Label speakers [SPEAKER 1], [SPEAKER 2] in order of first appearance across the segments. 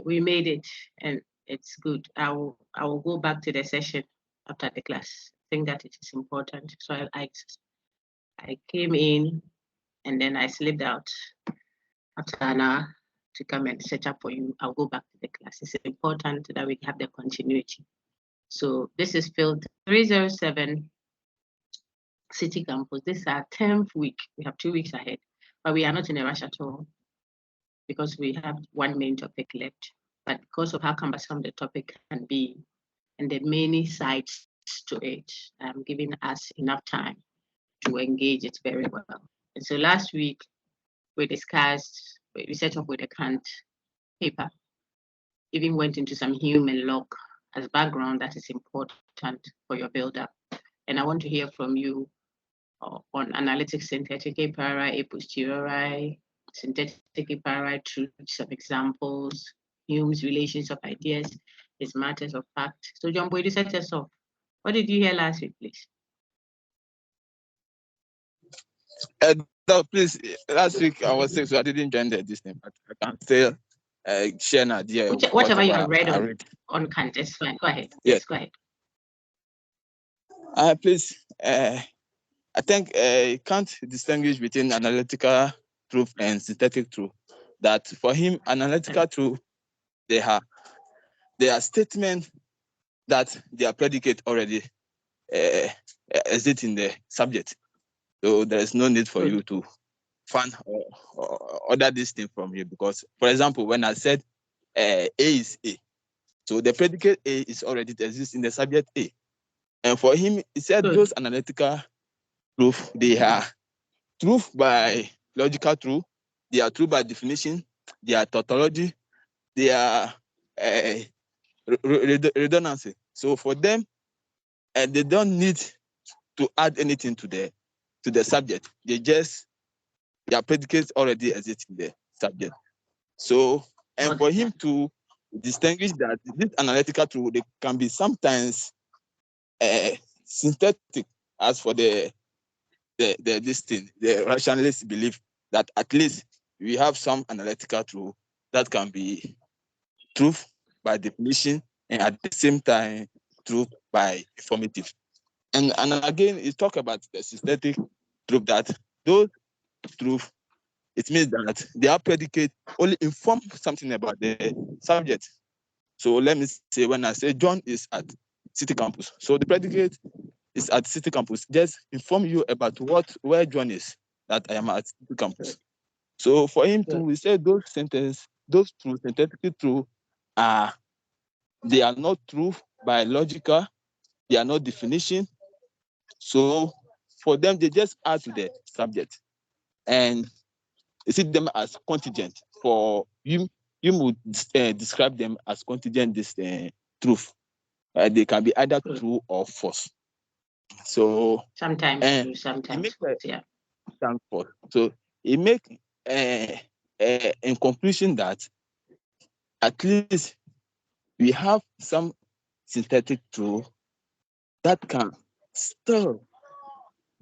[SPEAKER 1] we made it, and it's good. I will go back to the session after the class. I think that it is important. So I came in, and then I slipped out after an hour to come and set up for you. I'll go back to the class. It's important that we have the continuity. So this is field 307, City Campus. This is our 10th week. We have 2 weeks ahead, but we are not in a rush at all because we have one main topic left. But because of how cumbersome the topic can be and the many sides to it, giving us enough time to engage it very well. And so last week we discussed, we set up with a Kant paper, even went into some human log as background that is important for your build-up. And I want to hear from you on analytic synthetic a priori, a posteriori, synthetic a priori, truth, some examples, Hume's relations of ideas, his matters of fact. So John Boyd, set us off. What did you hear last week, please?
[SPEAKER 2] No, please. Last week I was sick, so I didn't join this thing, but I can still share an idea.
[SPEAKER 1] Whatever you have read on Kant is fine. Go ahead. Yes, go ahead.
[SPEAKER 2] Please. I think Kant distinguish between analytical truth and synthetic truth. That for him, analytical truth, they are statements that their predicate already exist in the subject. So there is no need for you to find or order this thing from you, because, for example, when I said A is A, so the predicate A is already exists in the subject A. And for him, he said those analytical truth, they are truth by logical truth, they are true by definition, they are tautology, they are redundancy. So for them, they don't need to add anything to the subject. Their predicates already exist in the subject. So, and for him to distinguish that this analytical truth, they can be sometimes synthetic. As for this thing, the rationalists believe that at least we have some analytical truth that can be truth by definition and at the same time truth by informative. And again, it talk about the synthetic truth, that those truth, it means that their predicate only inform something about the subject. So let me say, when I say John is at City Campus, so the predicate is at City Campus, just inform you about where John is, that I am at City Campus. So for him to say those truth, synthetic truth, they are not truth by logical, they are not definition. So for them, they just add to the subject, and you see them as contingent. For you would describe them as contingent. This truth, they can be either true or false. So
[SPEAKER 1] sometimes true, sometimes false. Yeah.
[SPEAKER 2] Sometimes false. So it makes in conclusion that at least we have some synthetic truth that can still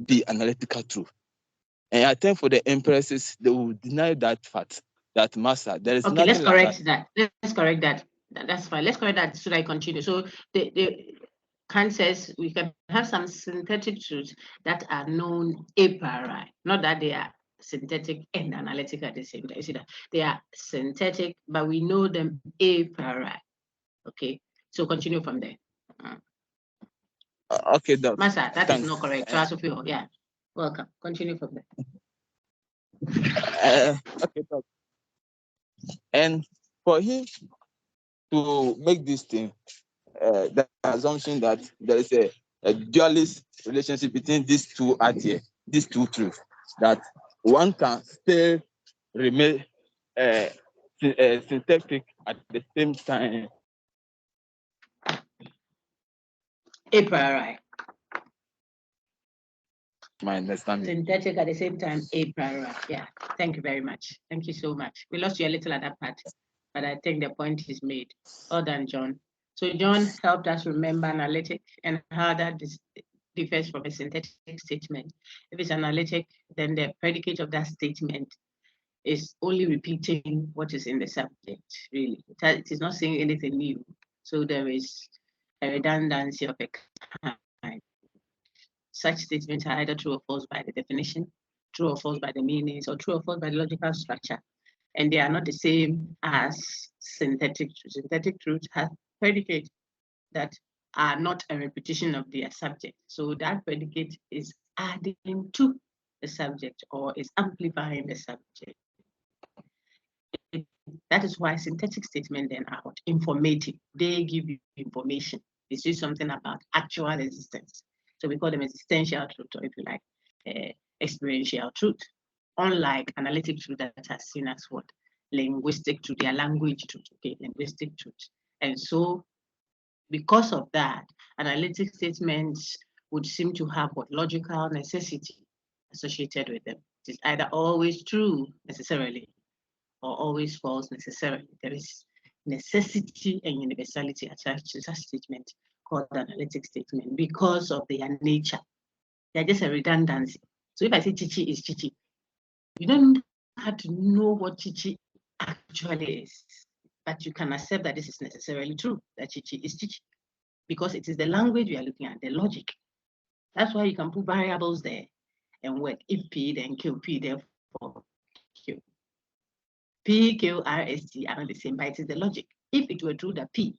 [SPEAKER 2] be analytical truth. And I think for the empresses, they will deny that fact, that master. There is
[SPEAKER 1] okay, let's correct that. Let's correct that. That's fine. Let's correct that. Should I continue? So the Kant says we can have some synthetic truths that are known a priori, not that they are synthetic and analytical at the same time. You see that they are synthetic, but we know them a priori. Okay, so continue from there.
[SPEAKER 2] Okay, Doc.
[SPEAKER 1] Master, that is not correct. So yeah, welcome. Continue from
[SPEAKER 2] there. Okay, Doc. And for him to make this thing, the assumption that there is a dualist relationship between these two ideas, these two truths, that one can still remain synthetic at the same time.
[SPEAKER 1] A priori.
[SPEAKER 2] My understanding.
[SPEAKER 1] Synthetic at the same time, a priori. Yeah, thank you very much. Thank you so much. We lost you a little at that part, but I think the point is made. Well done, John. So John helped us remember analytic and how that differs from a synthetic statement. If it's analytic, then the predicate of that statement is only repeating what is in the subject, really. It is not saying anything new. So there is a redundancy of a kind. Such statements are either true or false by the definition, true or false by the meanings, or true or false by the logical structure. And they are not the same as synthetic truth. Synthetic truth has predicates that are not a repetition of their subject. So that predicate is adding to the subject or is amplifying the subject. That is why synthetic statements then are informative. They give you information. It's just something about actual existence. So we call them existential truth, or if you like, experiential truth. Unlike analytic truth that has seen as what? Linguistic truth, their language truth, okay, linguistic truth. And so because of that, analytic statements would seem to have what logical necessity associated with them. It is either always true necessarily or always false necessarily. There is necessity and universality attached to such statement called analytic statement because of their nature. They're just a redundancy. So if I say Chichi is Chichi, you don't have to know what Chichi actually is, but you can accept that this is necessarily true, that Chichi is Chichi, because it is the language we are looking at, the logic. That's why you can put variables there and work. If P, then Q, P, therefore Q. P, Q, R, S, T are not the same, but it is the logic. If it were true that P,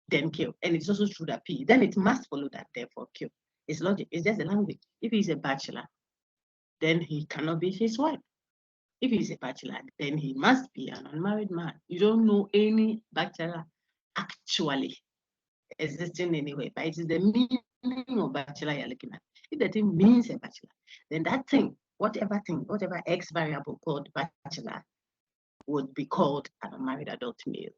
[SPEAKER 1] then Q, and it's also true that P, then it must follow that, therefore Q. It's logic, it's just the language. If he's a bachelor, then he cannot be his wife. If he's a bachelor, then he must be an unmarried man. You don't know any bachelor actually existing anyway, but it is the meaning of bachelor you're looking at. If the thing means a bachelor, then that thing, whatever X variable called bachelor, would be called an unmarried adult male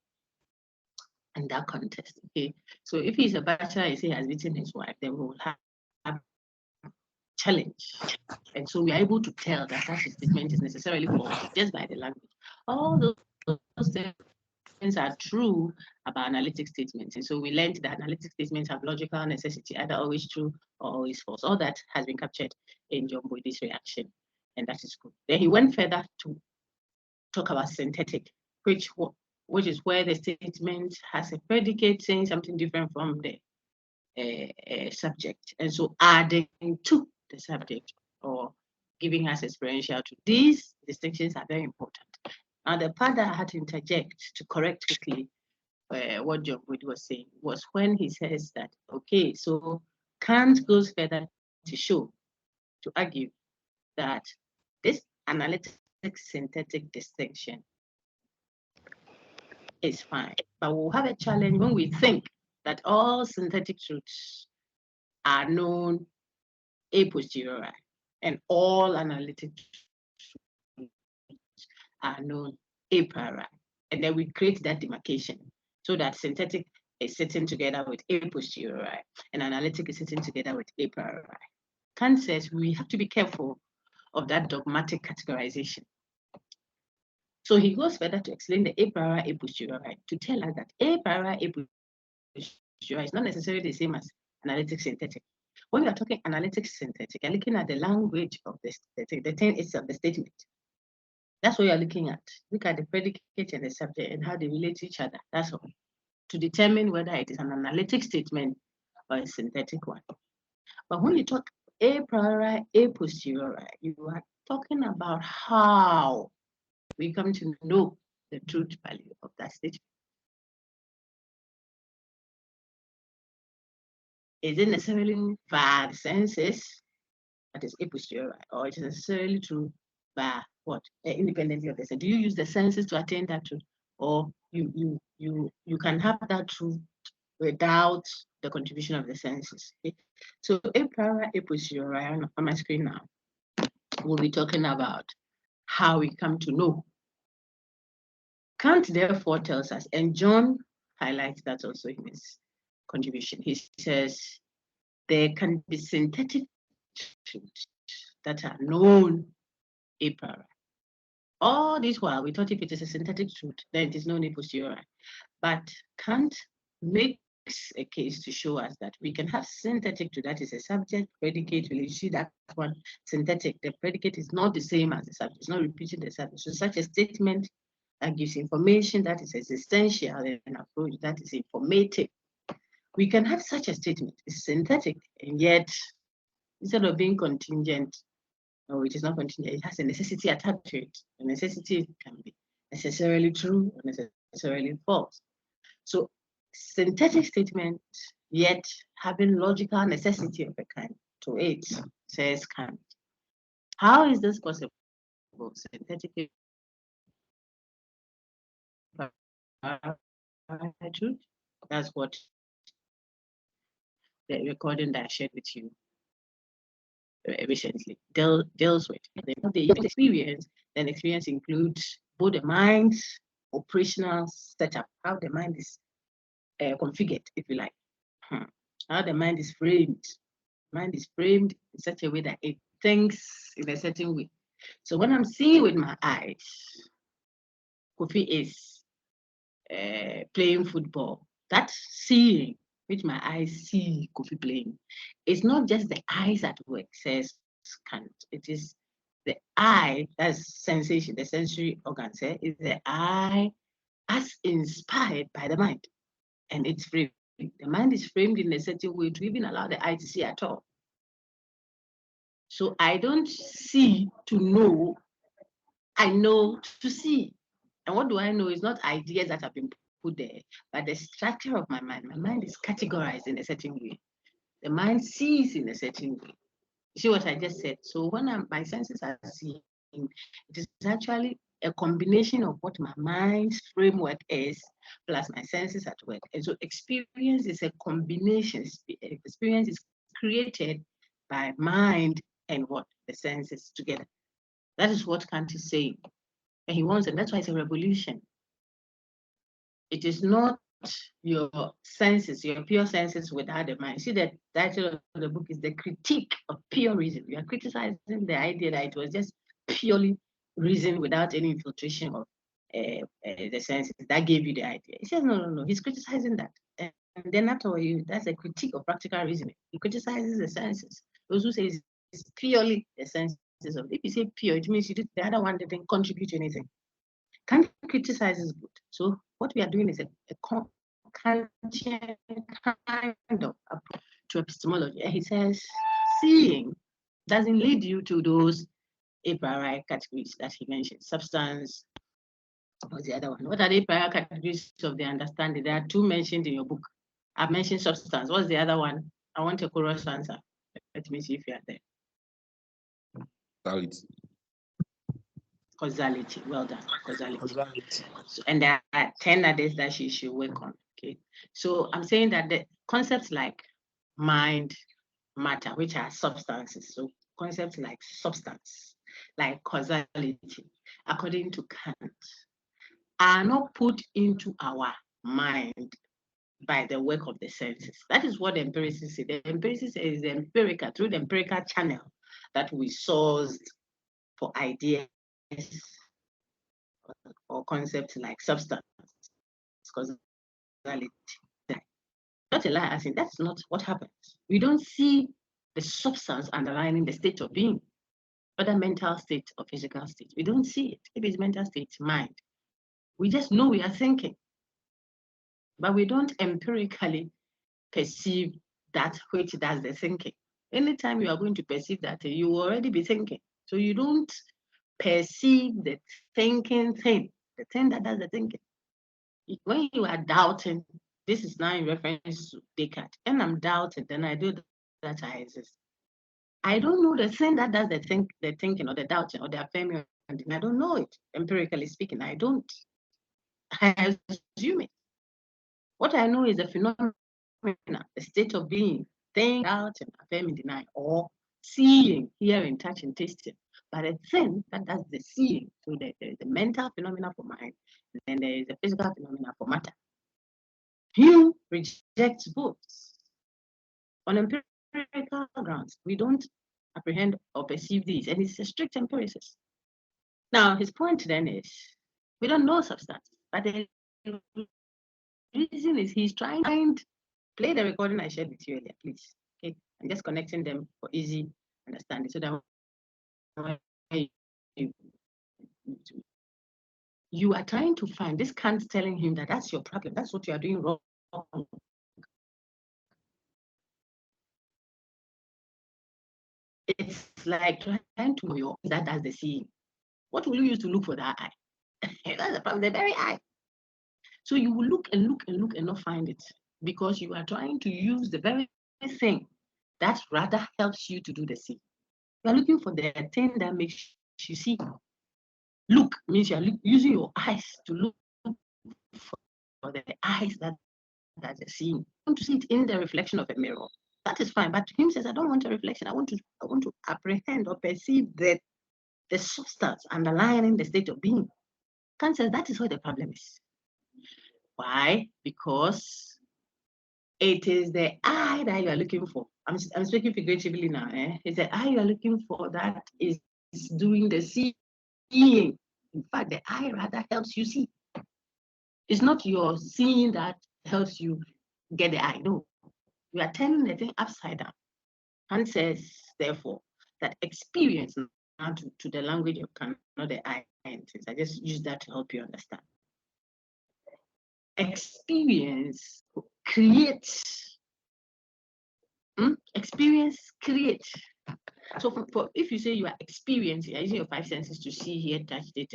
[SPEAKER 1] in that context. Okay, so if he's a bachelor, he has beaten his wife, then we will have a challenge. And so we are able to tell that such a statement is necessarily false just by the language. All those things are true about analytic statements. And so we learned that analytic statements have logical necessity, either always true or always false. All that has been captured in John Boyd's reaction, and that is good. Then he went further to talk about synthetic, which is where the statement has a predicate saying something different from the subject. And so adding to the subject or giving us experiential truth. These distinctions are very important. Now, the part that I had to interject to correct quickly what John Boyd was saying was when he says that, okay, so Kant goes further to show, to argue that this analytic synthetic distinction is fine, but we'll have a challenge when we think that all synthetic truths are known a posteriori and all analytic truths are known a priori. And then we create that demarcation so that synthetic is sitting together with a posteriori and analytic is sitting together with a priori. Kant says we have to be careful of that dogmatic categorization. So he goes further to explain the a priori, a posteriori to tell us that a priori, a posteriori is not necessarily the same as analytic synthetic. When we are talking analytic synthetic, you're looking at the language of the thing itself, the statement. That's what you're looking at. Look at the predicate and the subject and how they relate to each other. That's all. To determine whether it is an analytic statement or a synthetic one. But when you talk a priori, a posteriori, you are talking about how we come to know the truth value of that statement. Is it necessarily via the senses, that is a posteriori, or it is necessarily true by what? Independently of the sense? Do you use the senses to attain that truth? Or you can have that truth without the contribution of the senses. Okay? So a priori, a posteriori on my screen now, we'll be talking about how we come to know. Kant therefore tells us, and John highlights that also in his contribution. He says there can be synthetic truths that are known a priori. All this while we thought if it is a synthetic truth, then it is known a posteriori. But Kant makes a case to show us that we can have synthetic to that is a subject predicate relationship. That one synthetic, the predicate is not the same as the subject, it's not repeating the subject. So such a statement that gives information that is existential, an approach that is informative. We can have such a statement, it's synthetic, and yet instead of being contingent, no, it is not contingent, it has a necessity attached to it. The necessity can be necessarily true or necessarily false. So synthetic statement, yet having logical necessity of a kind to it, says Kant. How is this possible? Synthetic truth. That's what the recording that I shared with you recently deals with. The experience, then experience includes both the mind's operational setup, how the mind is configured, if you like, how the mind is framed. Mind is framed in such a way that it thinks in a certain way. So when I'm seeing with my eyes, Kofi is playing football. That seeing, which my eyes see Kofi playing, it's not just the eyes at work, says Kant. It is the eye, that's sensation, the sensory organ, is the eye as inspired by the mind. And it's framed. The mind is framed in a certain way to even allow the eye to see at all. So I don't see to know, I know to see. And what do I know is not ideas that have been put there, but the structure of my mind. My mind is categorized in a certain way. The mind sees in a certain way. You see what I just said? So when my senses are seeing, it is actually a combination of what my mind's framework is plus my senses at work. And so experience is a combination. Experience is created by mind and what? The senses together. That is what Kant is saying. And he wants, and that's why it's a revolution. It is not your senses, your pure senses without the mind. See, the title of the book is The Critique of Pure Reason. You are criticizing the idea that it was just purely reason without any infiltration of the senses that gave you the idea. He says, no. He's criticizing that. And then after you, that's a critique of practical reasoning. He criticizes the senses. Those who say it's purely the senses of, if you say pure, it means the other one didn't contribute to anything. Kant criticizes good. So what we are doing is a Kantian kind of approach to epistemology. And he says, seeing doesn't lead you to those a priori categories that he mentioned. Substance, what's the other one? What are the priori categories of the understanding? There are two mentioned in your book. I've mentioned substance. What's the other one? I want a chorus answer. Let me see if you are there.
[SPEAKER 2] Causality.
[SPEAKER 1] Causality. Well done. Causality. So, and there are 10 others that she should work on. Okay. So I'm saying that the concepts like mind, matter, which are substances. So concepts like substance, like causality, according to Kant, are not put into our mind by the work of the senses. That is what the empiricists say. The empiricists say is the empirical, through the empirical channel that we sourced for ideas or concepts like substance, causality. Not a lie, I think that's not what happens. We don't see the substance underlying the state of being, whether mental state or physical state. We don't see it. If it's mental state, it's mind. We just know we are thinking, but we don't empirically perceive that which does the thinking. Anytime you are going to perceive that, you will already be thinking. So you don't perceive the thinking thing, the thing that does the thinking. When you are doubting, this is now in reference to Descartes, and I'm doubting, then I do that I exist. I don't know the thing that does the thinking or the doubting or the affirming. I don't know it, empirically speaking. I don't. I assume it. What I know is the phenomena, the state of being, thinking, doubting, affirming, denying, or seeing, hearing, touching, tasting. But a thing that does the seeing, so there is the mental phenomena for mind, and then there is the physical phenomena for matter. Hume rejects both. On empirical grounds, we don't apprehend or perceive these, and he's a strict empiricist. Now, his point then is, we don't know substance, but the reason is he's trying Play the recording I shared with you earlier, please. Okay, I'm just connecting them for easy understanding, so that you are trying to find this Kant telling him that that's your problem, that's what you are doing wrong. It's like trying to know that that's the seeing. What will you use to look for that eye? That's the problem, the very eye. So you will look and look and look and not find it, because you are trying to use the very thing that rather helps you to do the seeing. You are looking for the thing that makes you see. Look means you are using your eyes to look for the eyes that are seeing. You want to see it in the reflection of a mirror. That is fine. But him says, I don't want a reflection. I want to apprehend or perceive the substance underlying the state of being. Kant says that is what the problem is. Why? Because it is the eye that you are looking for. I'm speaking figuratively now. It's the eye you are looking for that is doing the seeing. In fact, the eye rather helps you see. It's not your seeing that helps you get the eye. No, you are turning the thing upside down. Kant says, therefore, that experience, now to the language of Kant, not the eye. I just use that to help you understand. Experience creates. Experience creates. So if you say you are experiencing, you are using your five senses to see, hear, touch, taste,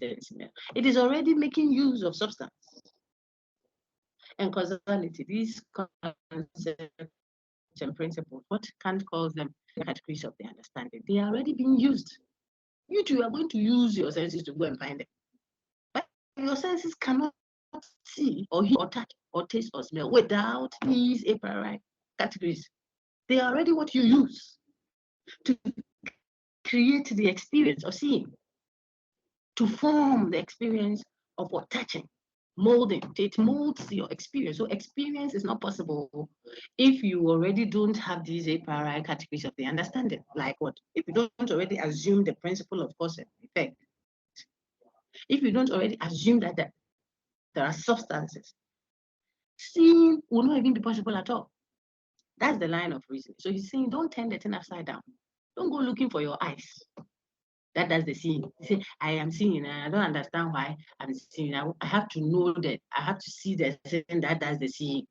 [SPEAKER 1] and smell, it is already making use of substance. And causality, these concepts and principles, what Kant calls them categories of the understanding, they are already being used. You two are going to use your senses to go and find them. But your senses cannot see or hear or touch or taste or smell without these a priori categories. They are already what you use to create the experience of seeing, to form the experience of what touching, molding. It molds your experience. So experience is not possible if you already don't have these a priori categories of the understanding. Like what? If you don't already assume the principle of cause and effect, if you don't already assume that there are substances, seeing will not even be possible at all. That's the line of reasoning. So he's saying, don't turn the thing upside down. Don't go looking for your eyes. That's the seeing. See, I am seeing, and I don't understand why I'm seeing. I have to know that I have to see the thing that does the seeing.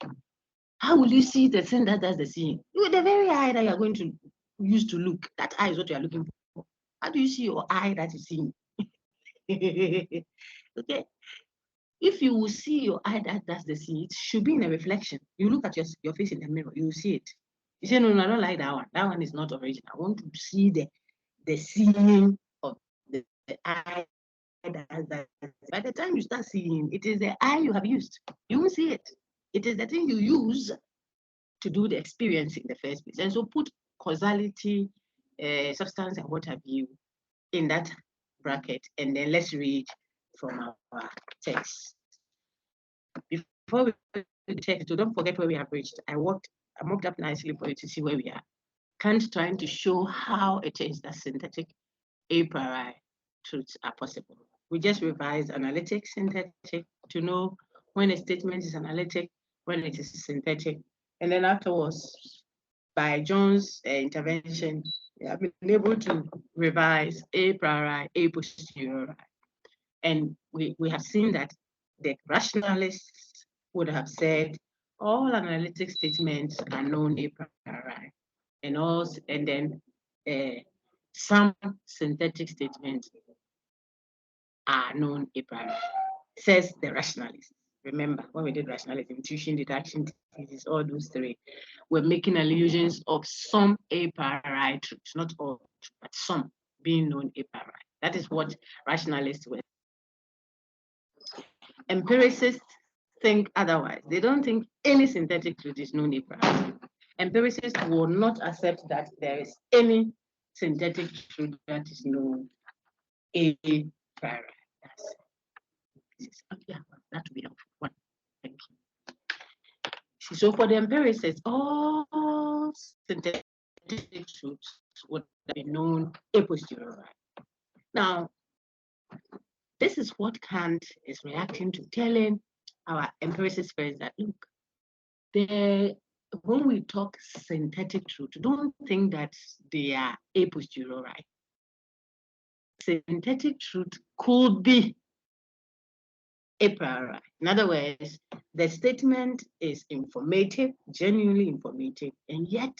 [SPEAKER 1] How will you see the thing that does the seeing? With the very eye that you're going to use to look. That eye is what you're looking for. How do you see your eye that is seeing? Okay. If you will see your eye that does the seeing, it should be in a reflection. You look at your face in the mirror, you will see it. You say, no, I don't like that one. That one is not original. I want to see the seeing of the eye. By the time you start seeing, it is the eye you have used. You won't see it. It is the thing you use to do the experience in the first place. And so put causality, substance, and what have you in that bracket, and then let's read from our text. Before we read the text, so don't forget where we have reached. I mocked up nicely for you to see where we are. Kant trying to show how it is that synthetic a priori truths are possible. We just revised analytic, synthetic to know when a statement is analytic, when it is synthetic. And then afterwards, by John's intervention, we have been able to revise a priori, a posteriori. And we have seen that the rationalists would have said all analytic statements are known a priori. And then some synthetic statements are known a priori, says the rationalist. Remember, when we did rationalism, intuition, deduction, thesis, all those three, we're making allusions of some a priori truths, not all, but some being known a priori. That is what rationalists were. Empiricists think otherwise. They don't think any synthetic truth is known a priori. Empiricists will not accept that there is any synthetic truth that is known a priori. Yeah, that would be helpful. One. Thank you. So for the empiricists, all synthetic truths would be known a posteriori. Now, this is what Kant is reacting to, telling our empiricist friends that, look, when we talk synthetic truth, don't think that they are a posteriori. Synthetic truth could be a priori. In other words, the statement is informative, genuinely informative, and yet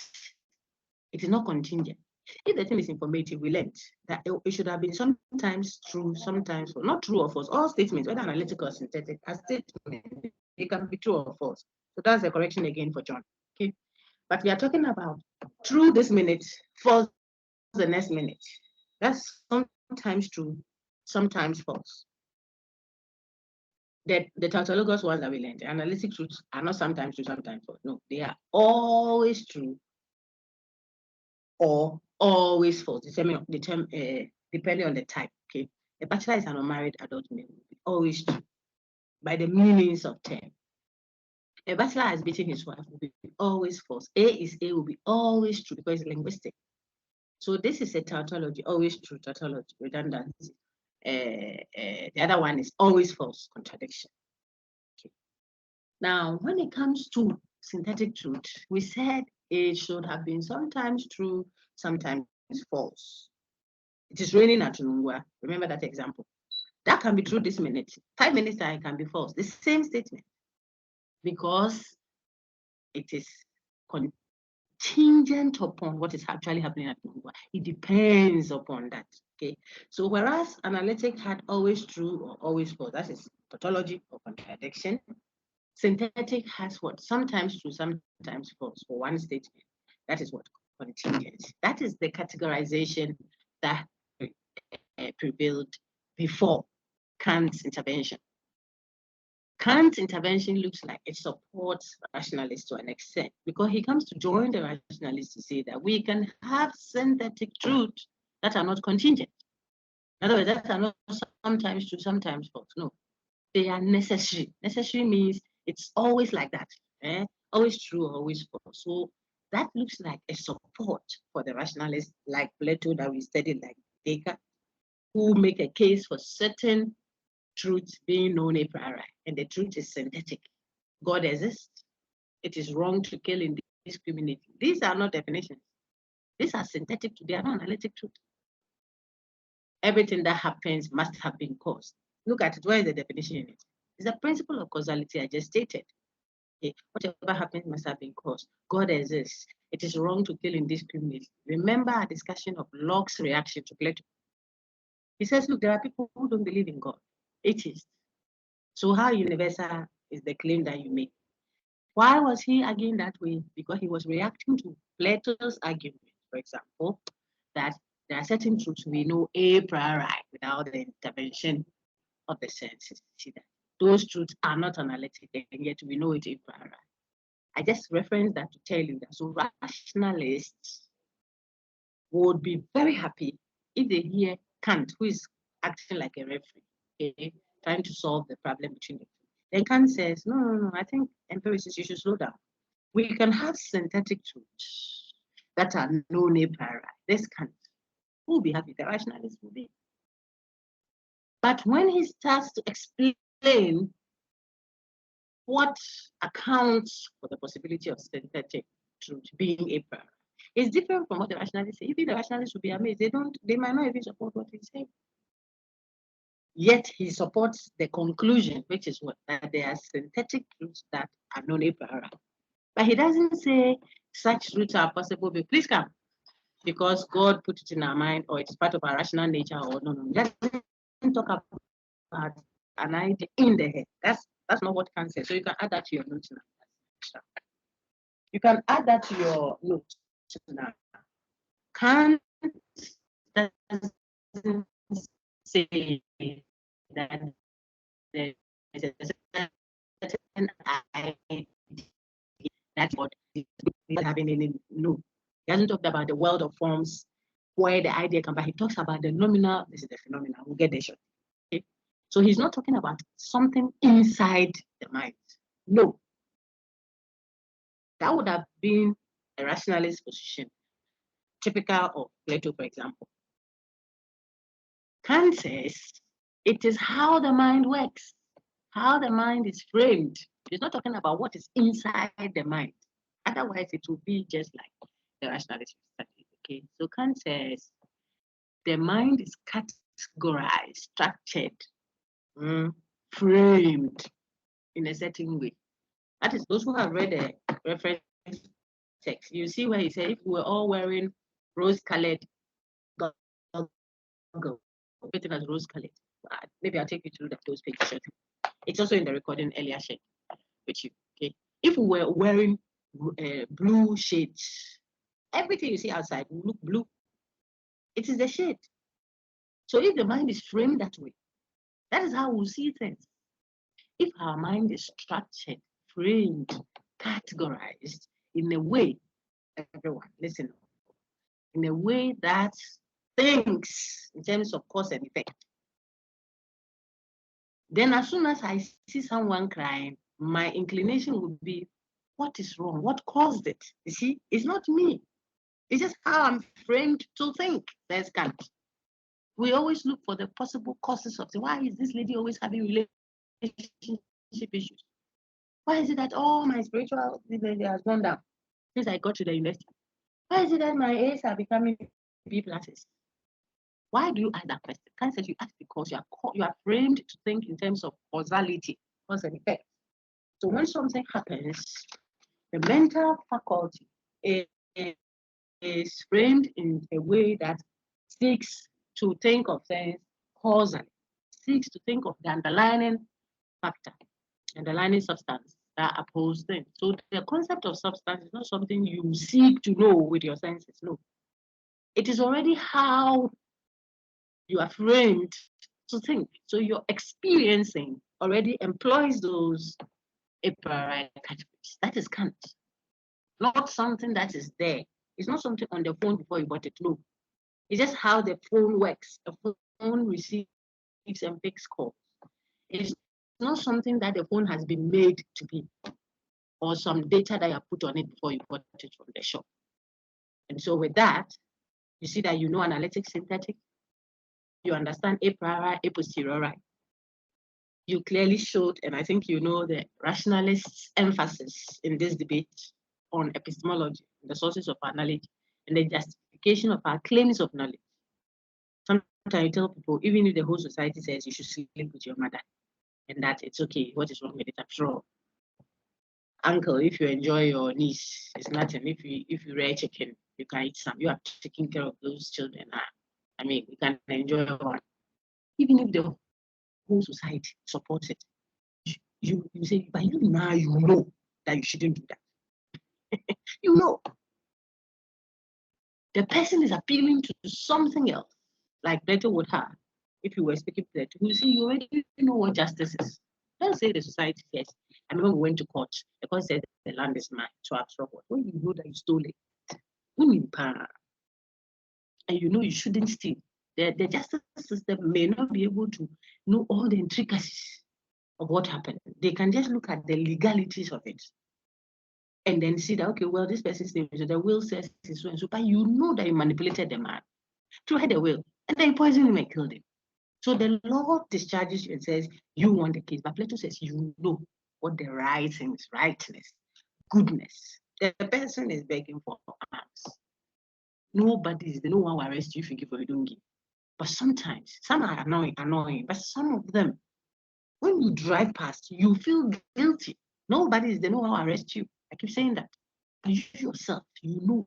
[SPEAKER 1] it is not contingent. If the thing is informative, we learned that it should have been sometimes true, sometimes false. Not true or false. All statements, whether analytical or synthetic, are statements. It can be true or false. So that's the correction again for John. Okay. But we are talking about true this minute, false the next minute. That's sometimes true, sometimes false. The tautologous ones that we learned, analytic truths are not sometimes true, sometimes false. No, they are always true or always false, depending on the type. Okay, a bachelor is an unmarried adult male, always true by the meanings of term. A bachelor has beaten his wife will be always false. A will be always true because it's linguistic. So this is a tautology, always true tautology, redundancy. The other one is always false, contradiction. Okay. Now, when it comes to synthetic truth, we said it should have been sometimes true, sometimes false. It is raining at Nungwa. Remember that example. That can be true this minute. 5 minutes time can be false. The same statement. Because it is contingent upon what is actually happening at Nungwa. It depends upon that. Okay. So whereas analytic had always true or always false, that is tautology or contradiction. Synthetic has what? Sometimes true, sometimes false for one statement. That is what? Contingent. That is the categorization that prevailed before Kant's intervention. Kant's intervention looks like it supports rationalists to an extent because he comes to join the rationalists to say that we can have synthetic truths that are not contingent. In other words, that are not sometimes true, sometimes false. No, they are necessary. Necessary means it's always like that. Always true, always false. So that looks like a support for the rationalists like Plato that we studied, like Descartes, who make a case for certain truths being known a priori, and the truth is synthetic. God exists. It is wrong to kill indiscriminately. These are not definitions. These are synthetic truths. They are not analytic truths. Everything that happens must have been caused. Look at it. Where is the definition in it? It's the principle of causality I just stated. Okay. Whatever happens must have been caused. God exists. It is wrong to kill indiscriminately. Remember our discussion of Locke's reaction to Plato. He says, look, there are people who don't believe in God. Atheists. So how universal is the claim that you make? Why was he arguing that way? Because he was reacting to Plato's argument, for example, that there are certain truths we know a priori without the intervention of the senses. See that those truths are not analytic, and yet we know it a priori. I just referenced that to tell you that so rationalists would be very happy if they hear Kant, who is acting like a referee, okay, trying to solve the problem between the two. Then Kant says, no, I think empiricists, you should slow down. We can have synthetic truths that are known a priori. This Kant, who will be happy? The rationalist will be. But when he starts to explain what accounts for the possibility of synthetic truth being a priori, it's different from what the rationalists say. Even the rationalists will be amazed. They might not even support what he's saying. Yet he supports the conclusion, which is what? That there are synthetic truths that are known a priori. But he doesn't say such truths are possible. But please come, because God put it in our mind, or it's part of our rational nature, or no. He doesn't talk about an idea in the head. That's not what Kant says. So you can add that to your notes now. You can add that to your notes now. Kant doesn't say that there's a certain idea that's what is having any no. He hasn't talked about the world of forms where the idea comes, but he talks about the nominal. This is the phenomenon. We'll get there shortly. Okay? So he's not talking about something inside the mind. No. That would have been a rationalist position, typical of Plato, for example. Kant says it is how the mind works, how the mind is framed. It's not talking about what is inside the mind. Otherwise, it will be just like the rationalist study. Okay, so Kant says the mind is categorized, structured, framed in a certain way. That is, those who have read the reference text, you see where he said if we were all wearing rose-colored goggles, everything as rose-colored. Maybe I'll take you through those pictures. It's also in the recording earlier shared with you. Okay, if we were wearing blue shades, everything you see outside will look blue. It is the shade. So if the mind is framed that way, that is how we'll see things. If our mind is structured, framed, categorized in a way, everyone, listen, in a way that thinks in terms of cause and effect, then as soon as I see someone crying, my inclination would be, what is wrong? What caused it? You see, it's not me. It's just how I'm framed to think. There's Kant. We always look for the possible causes of it. Why is this lady always having relationship issues? Why is it that all my spiritual level has gone down since I got to the university? Why is it that my A's are becoming B pluses? Why do you ask that question? Kant says you ask because you are framed to think in terms of causality, cause and effect. So when something happens, the mental faculty is framed in a way that seeks to think of things causally, seeks to think of the underlying factor, underlying substance that oppose things. So the concept of substance is not something you seek to know with your senses. No, it is already how you are framed to think. So your experiencing already employs those a priori categories. That is Kant, not something that is there. It's not something on the phone before you bought it. No, it's just how the phone works. A phone receives and picks calls. It's not something that the phone has been made to be, or some data that you put on it before you bought it from the shop. And so with that, you see that you know analytic synthetic, you understand a priori, a posteriori. You clearly showed, and I think you know the rationalists' emphasis in this debate on epistemology, the sources of our knowledge, and the justification of our claims of knowledge. Sometimes you tell people, even if the whole society says you should sleep with your mother, and that it's okay, what is wrong with it? After all, uncle, if you enjoy your niece, it's nothing. If you rear chicken, you can eat some. You are taking care of those children. I mean, you can enjoy one. Even if the whole society supports it, you say, but you now you know that you shouldn't do that. You know. The person is appealing to something else, like Plato would have. If you were speaking to Plato, you see, you already know what justice is. Don't say the society says, and when we went to court, the court said the land is mine to absorb what? When you know that you stole it, and you know you shouldn't steal, the justice system may not be able to know all the intricacies of what happened. They can just look at the legalities of it and then see that, okay, well, this person's name is the will says is so and so, but you know that you manipulated the man to the will, and then poisoned him and killed him. So the law discharges you and says you want the case, but Plato says you know what the right thing is, rightness, goodness. The person is begging for arms. Nobody's the no one will arrest you if you give or you don't give. But sometimes some are annoying, but some of them, when you drive past, you feel guilty. Nobody is the no one will arrest you. I keep saying that. But you yourself, you know,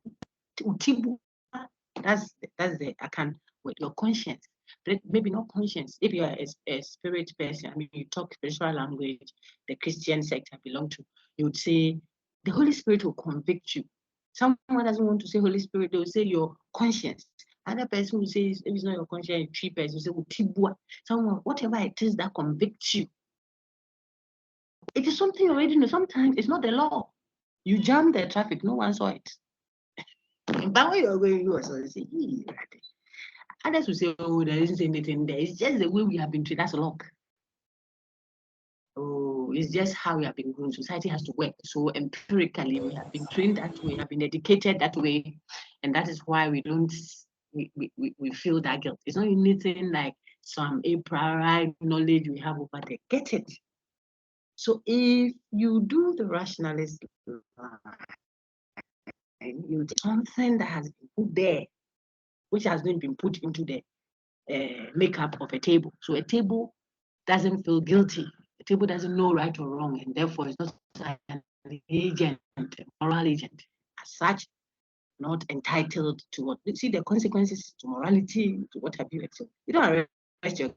[SPEAKER 1] that's the I can with your conscience. Maybe not conscience. If you are a spirit person, I mean, you talk spiritual language, the Christian sect I belong to, you would say the Holy Spirit will convict you. Someone doesn't want to say Holy Spirit, they will say your conscience. Another person will say if it's not your conscience, three persons will say someone, whatever it is that convicts you. It is something you already know. Sometimes it's not the law. You jam the traffic, no one saw it. But when you're going, you also say, others will say, oh, there isn't anything there. It's just the way we have been treated. That's luck. Oh, it's just how we have been grown. Society has to work. So empirically, we have been trained that way, have been educated that way. And that is why we don't, we feel that guilt. It's not anything like some a priori knowledge we have over there. Get it. So if you do the rationalist line, you take something that has been put there, which has not been put into the makeup of a table. So a table doesn't feel guilty. A table doesn't know right or wrong, and therefore it's not an agent, a moral agent. As such, not entitled to what you see the consequences to morality, to what have you. So you don't arrest your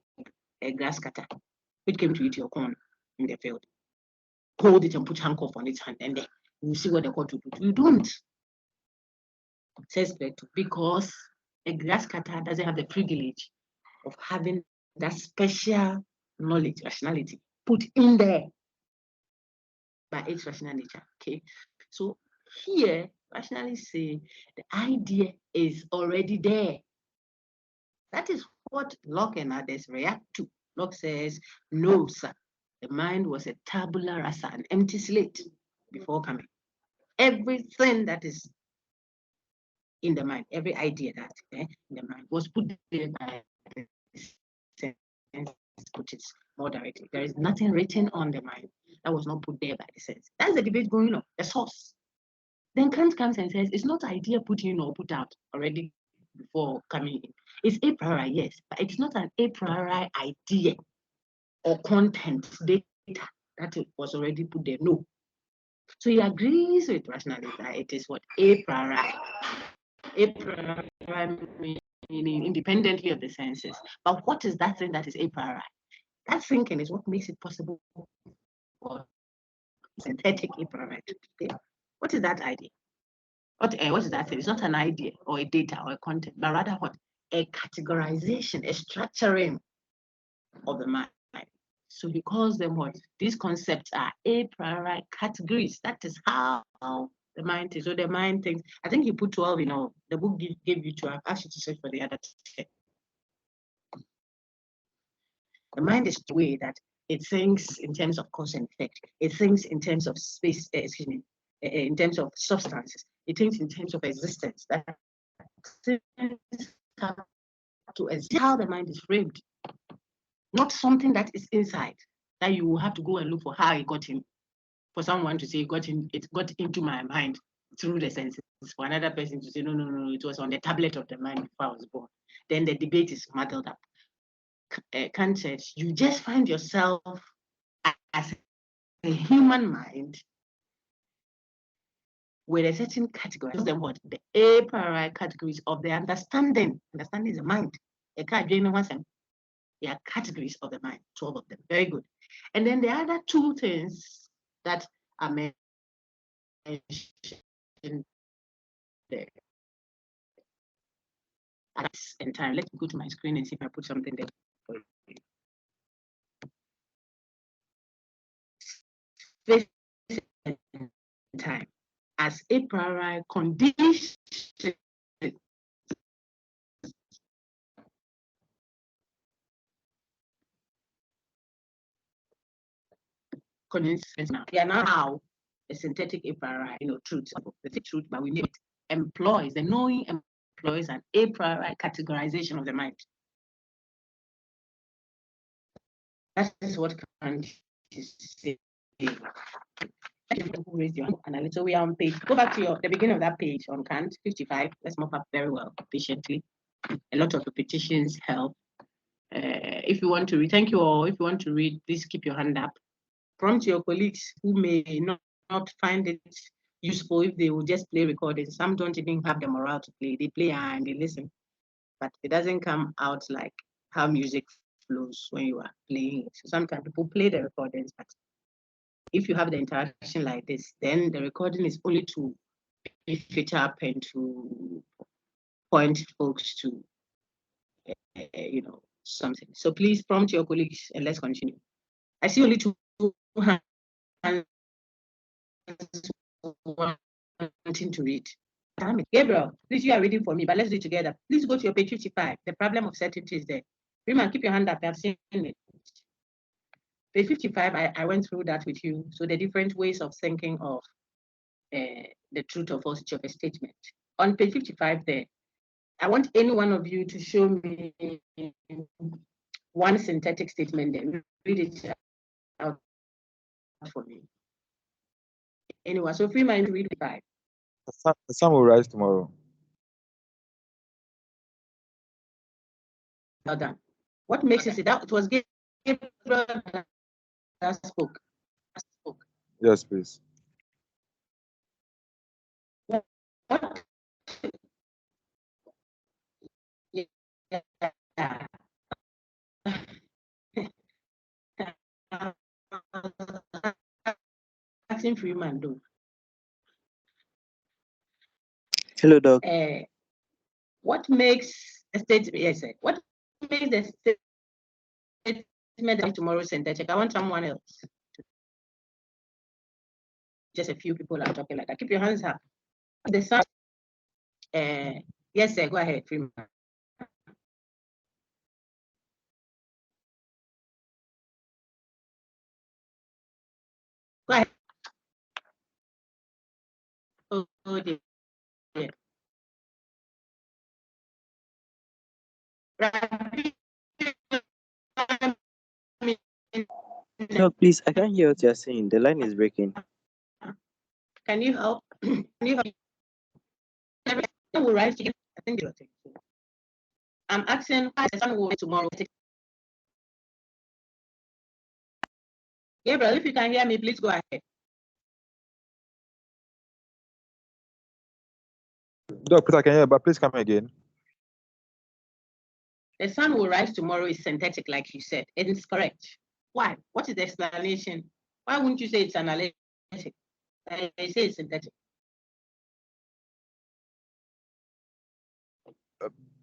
[SPEAKER 1] grass cutter, which came to eat your corn in the field. Hold it and put handcuff on its hand, and then you see what the court will do. You don't. Says because a grass cutter doesn't have the privilege of having that special knowledge, rationality put in there by its rational nature. Okay. So here, rationalists say the idea is already there. That is what Locke and others react to. Locke says, no, sir. The mind was a tabula rasa, an empty slate before coming. Everything that is in the mind, every idea that in the mind was put there by the sense, put it more directly. There is nothing written on the mind that was not put there by the sense. That's the debate going on, the source. Then Kant comes and says, it's not idea put in or put out already before coming in. It's a priori, yes, but it's not an a priori idea or content data that it was already put there. No. So he agrees with rationalism that it is what a priori. A priori meaning independently of the senses. But what is that thing that is a priori? That thinking is what makes it possible for synthetic a priori. What is that idea? What is that thing? It's not an idea or a data or a content, but rather what? A categorization, a structuring of the mind. So he calls them what? These concepts are a priori categories. That is how the mind is. So the mind thinks, I think you put 12, the book gave you 12. Ask you to search for the other 10. The mind is the way that it thinks in terms of cause and effect. It thinks in terms of space, in terms of substances. It thinks in terms of existence. That things have to exist. How the mind is framed, not something that is inside that you will have to go and look for how it got in. For someone to say it got into my mind through the senses. For another person to say no, it was on the tablet of the mind before I was born. Then the debate is muddled up. Kant says you just find yourself as a human mind with a certain category. Them what? The a priori categories of the understanding. Understanding is the mind. They are categories of the mind, 12 of them. Very good. And then the other two things that are mentioned there. At this time, let me go to my screen and see if I put something there for you. Space and time as a priori condition now. We are now a synthetic a priori, truth, the truth, but we need it employs, the knowing employs an a priori categorization of the mind. That is what Kant is saying. Raise your hand, so we are on page. Go back to the beginning of that page on Kant 55. Let's move up very well, patiently. A lot of repetitions help. If you want to read, thank you all. If you want to read, please keep your hand up. Prompt your colleagues who may not find it useful if they will just play recordings. Some don't even have the morale to play. They play and they listen, but it doesn't come out like how music flows when you are playing it. So sometimes people play the recordings, but if you have the interaction like this, then the recording is only to pick it up and to point folks to, something. So please prompt your colleagues and let's continue. I see only two hands wanting to read. Gabriel, please, you are reading for me, but let's do it together. Please go to your page 55. The problem of certainty is there. Rima, keep your hand up. I've seen it. Page 55, I went through that with you. So the different ways of thinking of the truth or falsity of a statement. On page 55 there, I want any one of you to show me one synthetic statement, then read it out for me. Anyway, so free mind read 5.
[SPEAKER 3] The sun will rise tomorrow.
[SPEAKER 1] Well done. What makes it that it was Gabriel that spoke?
[SPEAKER 3] Yes, please.
[SPEAKER 1] What? Yeah. Asking Freeman though.
[SPEAKER 4] Hello, Doc.
[SPEAKER 1] What makes a statement? Yes, sir. What makes the statement that tomorrow synthetic? I want someone else. Just a few people are talking like that. Keep your hands up. The sun. Yes, sir. Go ahead, Freeman. Go ahead. Oh dear.
[SPEAKER 4] Doc, please, I can't hear what you're saying. The line is breaking.
[SPEAKER 1] Can you help? Can you help? Everyone will rise together. I think you're taking. I'm asking why the sun will rise tomorrow. Gabriel, if you can hear me, please go ahead.
[SPEAKER 3] Doc, please, I can hear, but please come again.
[SPEAKER 1] The sun will rise tomorrow is synthetic, like you said. It is correct. Why? What is the explanation? Why wouldn't you say it's analytic? They say it's synthetic.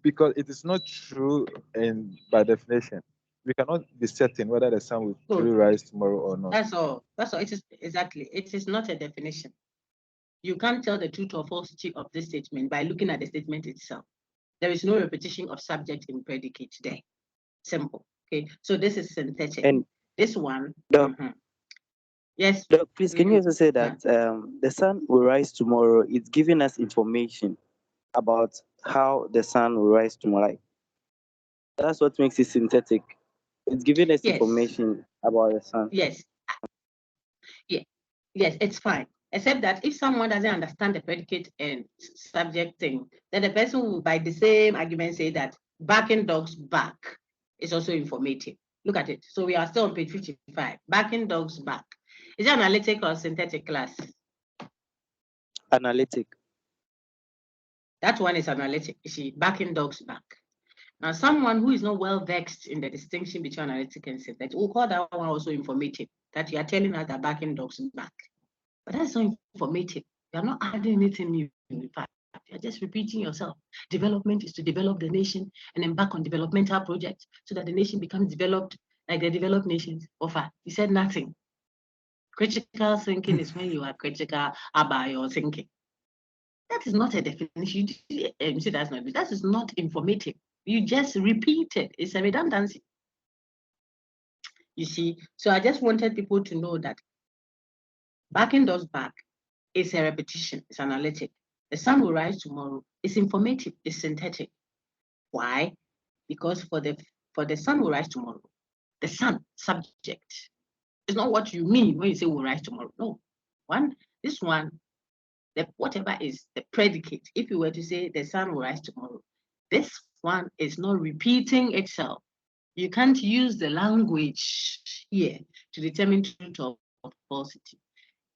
[SPEAKER 3] Because it is not true, and by definition, we cannot be certain whether the sun will truly rise tomorrow or not.
[SPEAKER 1] That's all. That's all. It is exactly. It is not a definition. You can't tell the truth or falsity of this statement by looking at the statement itself. There is no repetition of subject in predicate there. Simple. Okay. So this is synthetic.
[SPEAKER 4] And
[SPEAKER 1] this one.
[SPEAKER 4] Doc,
[SPEAKER 1] yes.
[SPEAKER 4] Doc, please, can you also say that the sun will rise tomorrow? It's giving us information about how the sun will rise tomorrow. Like, that's what makes it synthetic. It's giving us information about the sun.
[SPEAKER 1] Yes. Yeah. Yes, it's fine. Except that if someone doesn't understand the predicate and subject thing, then the person will, by the same argument, say that backing dogs back is also informative. Look at it. So we are still on page 55. Backing dogs back. Is it analytic or synthetic class?
[SPEAKER 4] Analytic.
[SPEAKER 1] That one is analytic. You see, backing dogs back. Now, someone who is not well vexed in the distinction between analytic and synthetic will call that one also informative, that you are telling us that backing dogs back. But that's not informative. You're not adding anything new. In fact, you're just repeating yourself. Development is to develop the nation and embark on developmental projects so that the nation becomes developed like the developed nations offer. You said nothing. Critical thinking is when you are critical about your thinking. That is not a definition. You see, that is not informative. You just repeat it. It's a redundancy. You see, so I just wanted people to know that backing does back is a repetition, it's analytic. The sun will rise tomorrow. It's informative, it's synthetic. Why? Because for the sun will rise tomorrow, the sun subject is not what you mean when you say will rise tomorrow. No. This one, whatever is the predicate, if you were to say the sun will rise tomorrow, this one is not repeating itself. You can't use the language here to determine truth or falsity.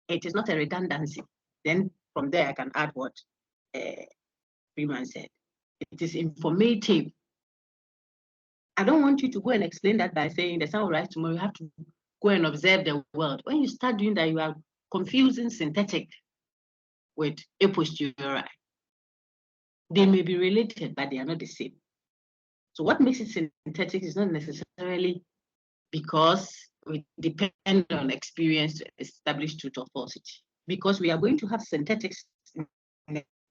[SPEAKER 1] It is not a redundancy. Then from there, I can add what Freeman said. It is informative. I don't want you to go and explain that by saying the sun will rise tomorrow. You have to go and observe the world. When you start doing that, you are confusing synthetic with a posteriori. They may be related, but they are not the same. So what makes it synthetic is not necessarily because we depend on experience to establish truth or falsity. Because we are going to have synthetics in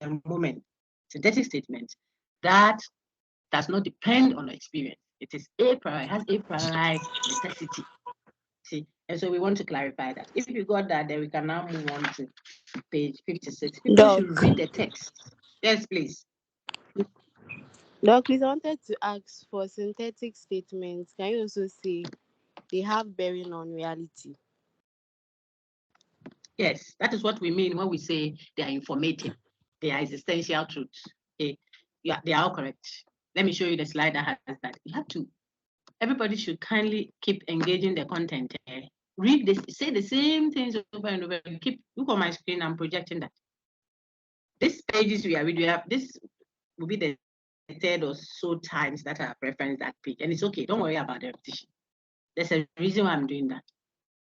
[SPEAKER 1] a moment, synthetic statements that does not depend on experience. It is a priori, has a priori necessity. See, and so we want to clarify that. If you got that, then we can now move on to page 56. People should read the text. Yes, please.
[SPEAKER 5] Doc, please, I wanted to ask for synthetic statements. Can you also say they have bearing on reality?
[SPEAKER 1] Yes, that is what we mean when we say they are informative. They are existential truths. Okay, yeah, they are all correct. Let me show you the slide that has that. You have to. Everybody should kindly keep engaging the content. Read this, say the same things over and over. Keep look on my screen. I'm projecting that. These pages we are reading, this will be the third or so times that I have referenced that page, and it's okay. Don't worry about the repetition. There's a reason why I'm doing that.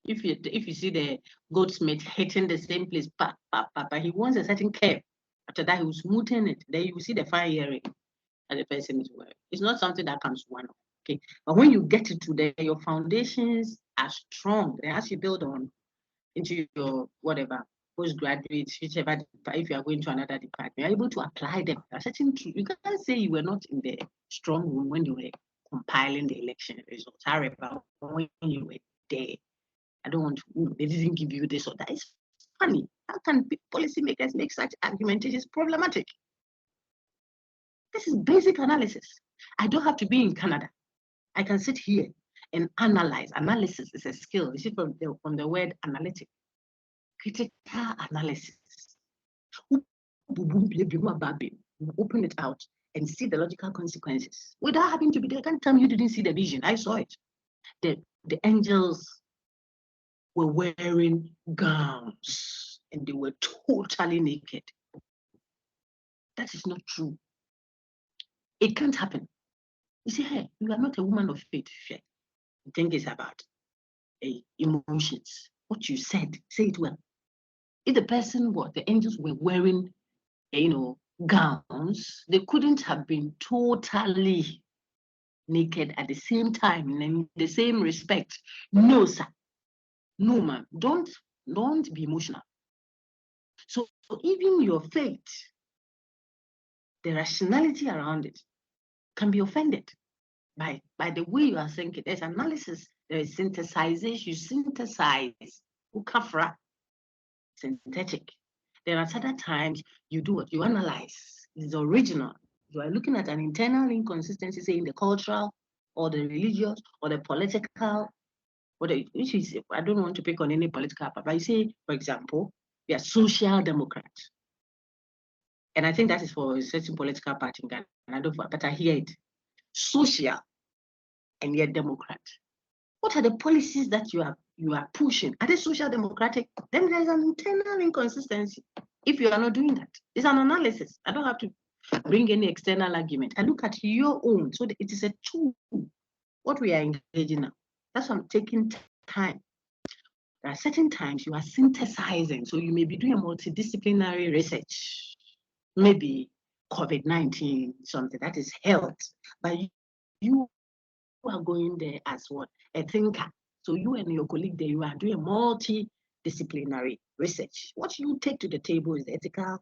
[SPEAKER 1] If you see the goldsmith hitting the same place, but he wants a certain curve. After that, he will smoothen it. Then you will see the fine earring that the person is wearing. It's not something that comes one off. Okay, but when you get it to there, your foundations are strong. They actually build on into your whatever postgraduate, whichever. If you are going to another department, you're able to apply them. There are certain truths. You can't say you were not in the strong room when you were compiling the election results. However, when you were there, I don't want to, they didn't give you this or that. It's funny. How can policymakers make such argumentations problematic? This is basic analysis. I don't have to be in Canada. I can sit here and analyze. Analysis is a skill. You see from the word analytic. Critical analysis. Open it out and see the logical consequences without having to be there. I can't tell me you didn't see the vision. I saw it. The angels were wearing gowns and they were totally naked. That is not true. It can't happen. You see, hey, you are not a woman of faith. The thing is about emotions. What you said, say it well. If the person, the angels were wearing, gowns, they couldn't have been totally naked at the same time and in the same respect. No, sir. No, ma'am. Don't be emotional. So even your faith, the rationality around it, can be offended by the way you are thinking. There's analysis, there is synthesization. You synthesize, ukafra, synthetic. There are other times you do what you analyze. It's original. You are looking at an internal inconsistency, say in the cultural or the religious or the political, which is, I don't want to pick on any political, but I say, for example, we are social democrats. And I think that is for a certain political party in Ghana. I don't, but I hear it. Social and yet democrat. What are the policies that you are pushing? Are they social democratic? Then there's an internal inconsistency. If you are not doing that, it's an analysis. I don't have to bring any external argument. I look at your own. So it is a tool. What we are engaging now. That's why I'm taking time. There are certain times you are synthesizing. So you may be doing a multidisciplinary research. Maybe COVID-19, something that is health. But you are going there as what? A thinker. So you and your colleague there, you are doing multidisciplinary research. What you take to the table is the ethical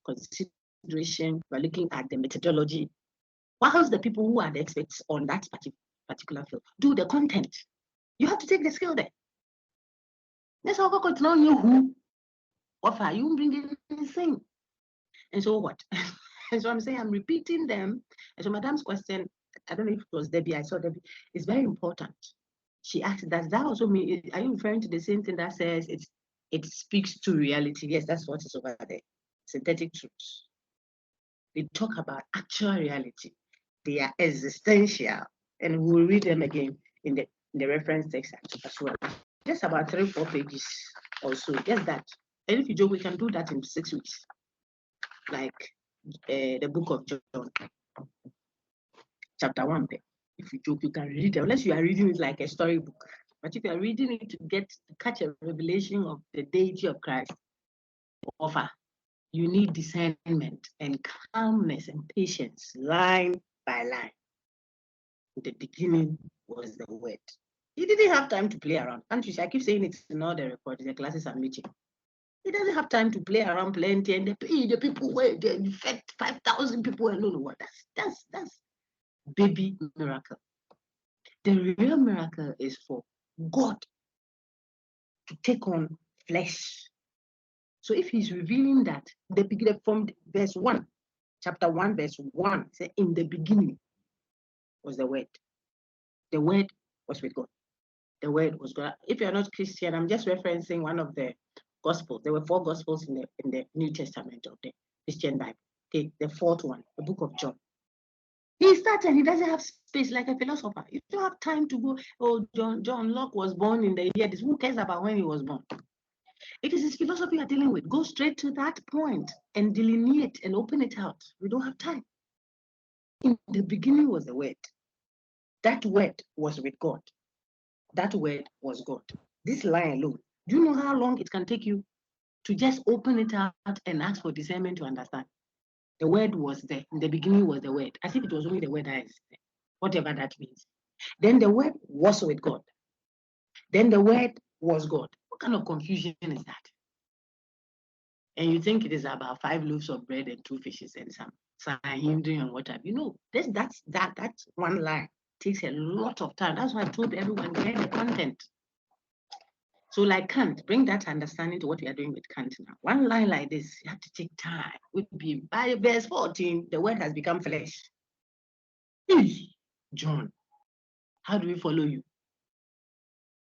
[SPEAKER 1] consideration. We're looking at the methodology. Whilst the people who are the experts on that particular field do the content, you have to take the skill there. That's how I know you who offer you bring anything. And so what? And so I'm saying I'm repeating them. And so Madam's question, I don't know if it was Debbie, I saw Debbie, is very important. She asked, does that also mean, are you referring to the same thing that says it speaks to reality? Yes, that's what is over there. Synthetic truths. They talk about actual reality. They are existential. And we'll read them again in the reference text as well. Just about 3-4 pages or so. Just that. And if you joke, we can do that in 6 weeks. Like the book of John, chapter 1. If you joke, you can read it, unless you are reading it like a storybook. But if you are reading it to catch a revelation of the deity of Christ, you need discernment and calmness and patience, line by line. In the beginning was the word. He didn't have time to play around. And I keep saying it in all the reports, the classes I'm meeting. He doesn't have time to play around plenty, and the people were they infect 5,000 people alone. What? That's baby miracle. The real miracle is for God to take on flesh. So if he's revealing that, the beginning from verse 1, chapter 1, verse 1, say in the beginning was the word. The word was with God. the word was God. If you're not Christian, I'm just referencing one of the gospels. There were 4 gospels in the New Testament of the Christian Bible. Okay, the 4th one, the book of John. He starts and he doesn't have space like a philosopher. You don't have time to go, oh, John Locke was born in the year this. Who cares about when he was born? It is his philosophy you're dealing with. Go straight to that point and delineate and open it out. We don't have time. In the beginning was the word. That word was with God. That word was God. This line alone, do you know how long it can take you to just open it out and ask for discernment to understand? The word was there. In the beginning was the word. As if it was only the word that is there, whatever that means. Then the word was with God. Then the word was God. What kind of confusion is that? And you think it is about 5 loaves of bread and 2 fishes and some hindering and what have you. No, that's one line. It takes a lot of time. That's why I told everyone get the content. So like Kant, bring that understanding to what we are doing with Kant now. One line like this, you have to take time. Would be by verse 14, the word has become flesh. John, how do we follow you?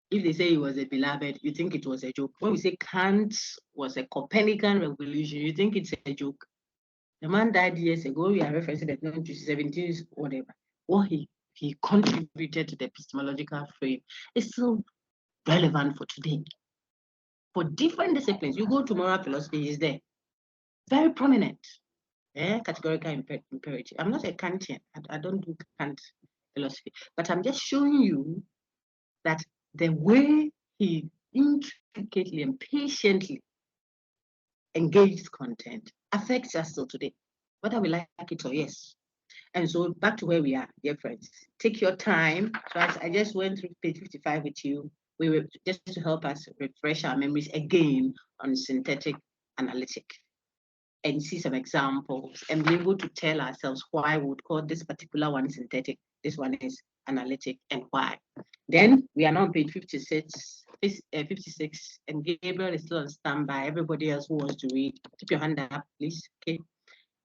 [SPEAKER 1] If they say he was a beloved, you think it was a joke. When we say Kant was a Copernican revolution, you think it's a joke. The man died years ago. We are referencing the 1970s, whatever. What he contributed to the epistemological frame is still relevant for today. For different disciplines, you go to moral philosophy, is there. Very prominent. Categorical imperative. I'm not a Kantian. I don't do Kant philosophy. But I'm just showing you that the way he intricately and patiently engaged content affects us still today, whether we like it or yes. And so back to where we are, dear friends. Take your time. So I just went through page 55 with you. We were just to help us refresh our memories again on synthetic analytic and see some examples and be able to tell ourselves why we would call this particular one synthetic, this one is analytic, and why. Then we are now on page 56, and Gabriel is still on standby. Everybody else who wants to read, keep your hand up, please. Okay.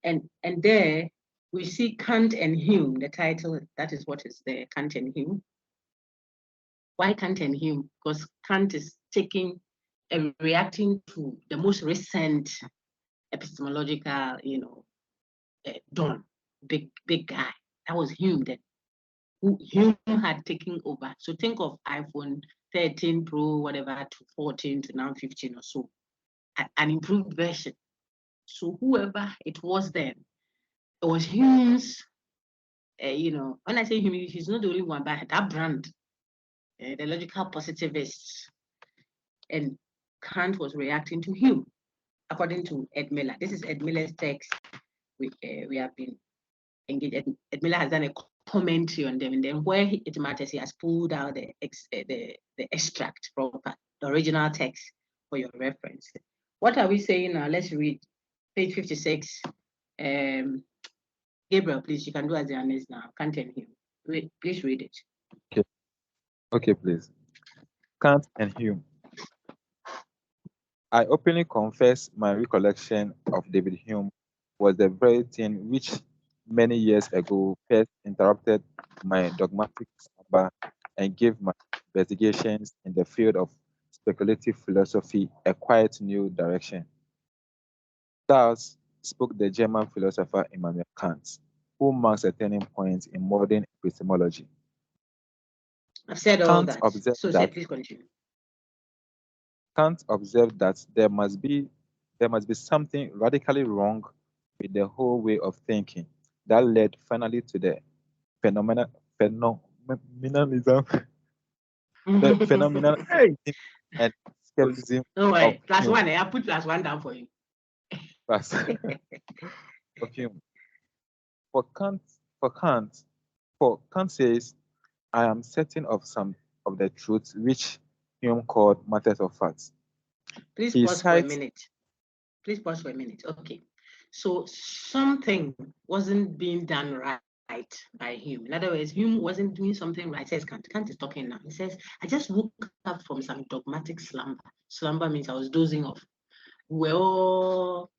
[SPEAKER 1] And there we see Kant and Hume, the title, that is what is there, Kant and Hume. Why Kant and Hume? Because Kant is taking and reacting to the most recent epistemological, dawn, big guy. That was Hume then. Hume had taken over. So think of iPhone 13 Pro, whatever, to 14 to now 15 or so, an improved version. So whoever it was then, it was Hume's, when I say Hume, he's not the only one, but that brand, the logical positivists. And Kant was reacting to Hume, according to Ed Miller. This is Ed Miller's text. We have been engaged. Ed Miller has done a commentary on them, and then where it matters, he has pulled out the extract from the original text for your reference. What are we saying now? Let's read page 56. Gabriel, please, you can do as the honest now. Kant and Hume. Please read it.
[SPEAKER 3] Okay, please. Kant and Hume. I openly confess my recollection of David Hume was the very thing which many years ago first interrupted my dogmatic slumber and gave my investigations in the field of speculative philosophy a quite new direction. Thus spoke the German philosopher Immanuel Kant, who marks a turning point in modern epistemology.
[SPEAKER 1] I've said all that. So please continue.
[SPEAKER 3] Kant observed that there must be something radically wrong with the whole way of thinking that led finally to the phenomenalism, the phenomenal and skepticism.
[SPEAKER 1] Don't worry, +1. I put +1 down for you.
[SPEAKER 3] Of Hume. For Kant says, I am certain of some of the truths which Hume called matters of facts.
[SPEAKER 1] Please pause for a minute. Okay. So something wasn't being done right by Hume. In other words, Hume wasn't doing something right. Says Kant. Kant is talking now. He says, I just woke up from some dogmatic slumber. Slumber means I was dozing off. We all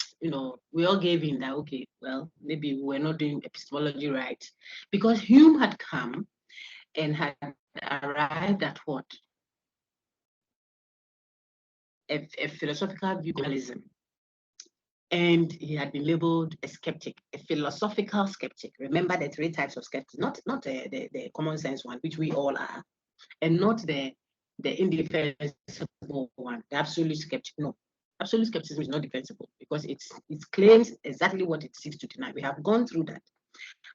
[SPEAKER 1] gave in that, okay, well, maybe we're not doing epistemology right. Because Hume had come and had arrived at what? a philosophical view of rationalism, and he had been labeled a skeptic, a philosophical skeptic. Remember the three types of skeptics, not the common sense one, which we all are, and not the indefensible one, the absolute skeptic. No, absolute skepticism is not defensible because it claims exactly what it seeks to deny. We have gone through that.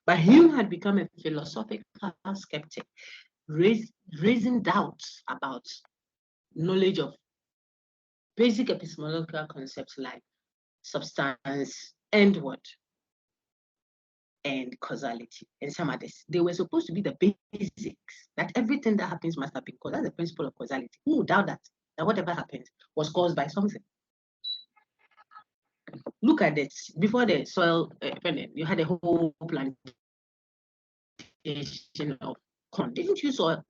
[SPEAKER 1] But Hume had become a philosophical skeptic, raising doubts about knowledge of basic epistemological concepts like substance and what? And causality and some others. They were supposed to be the basics, that everything that happens must have been caused. That's the principle of causality. Who would doubt that whatever happens was caused by something? Look at it. Before the soil, you had a whole plantation of corn. Didn't you sow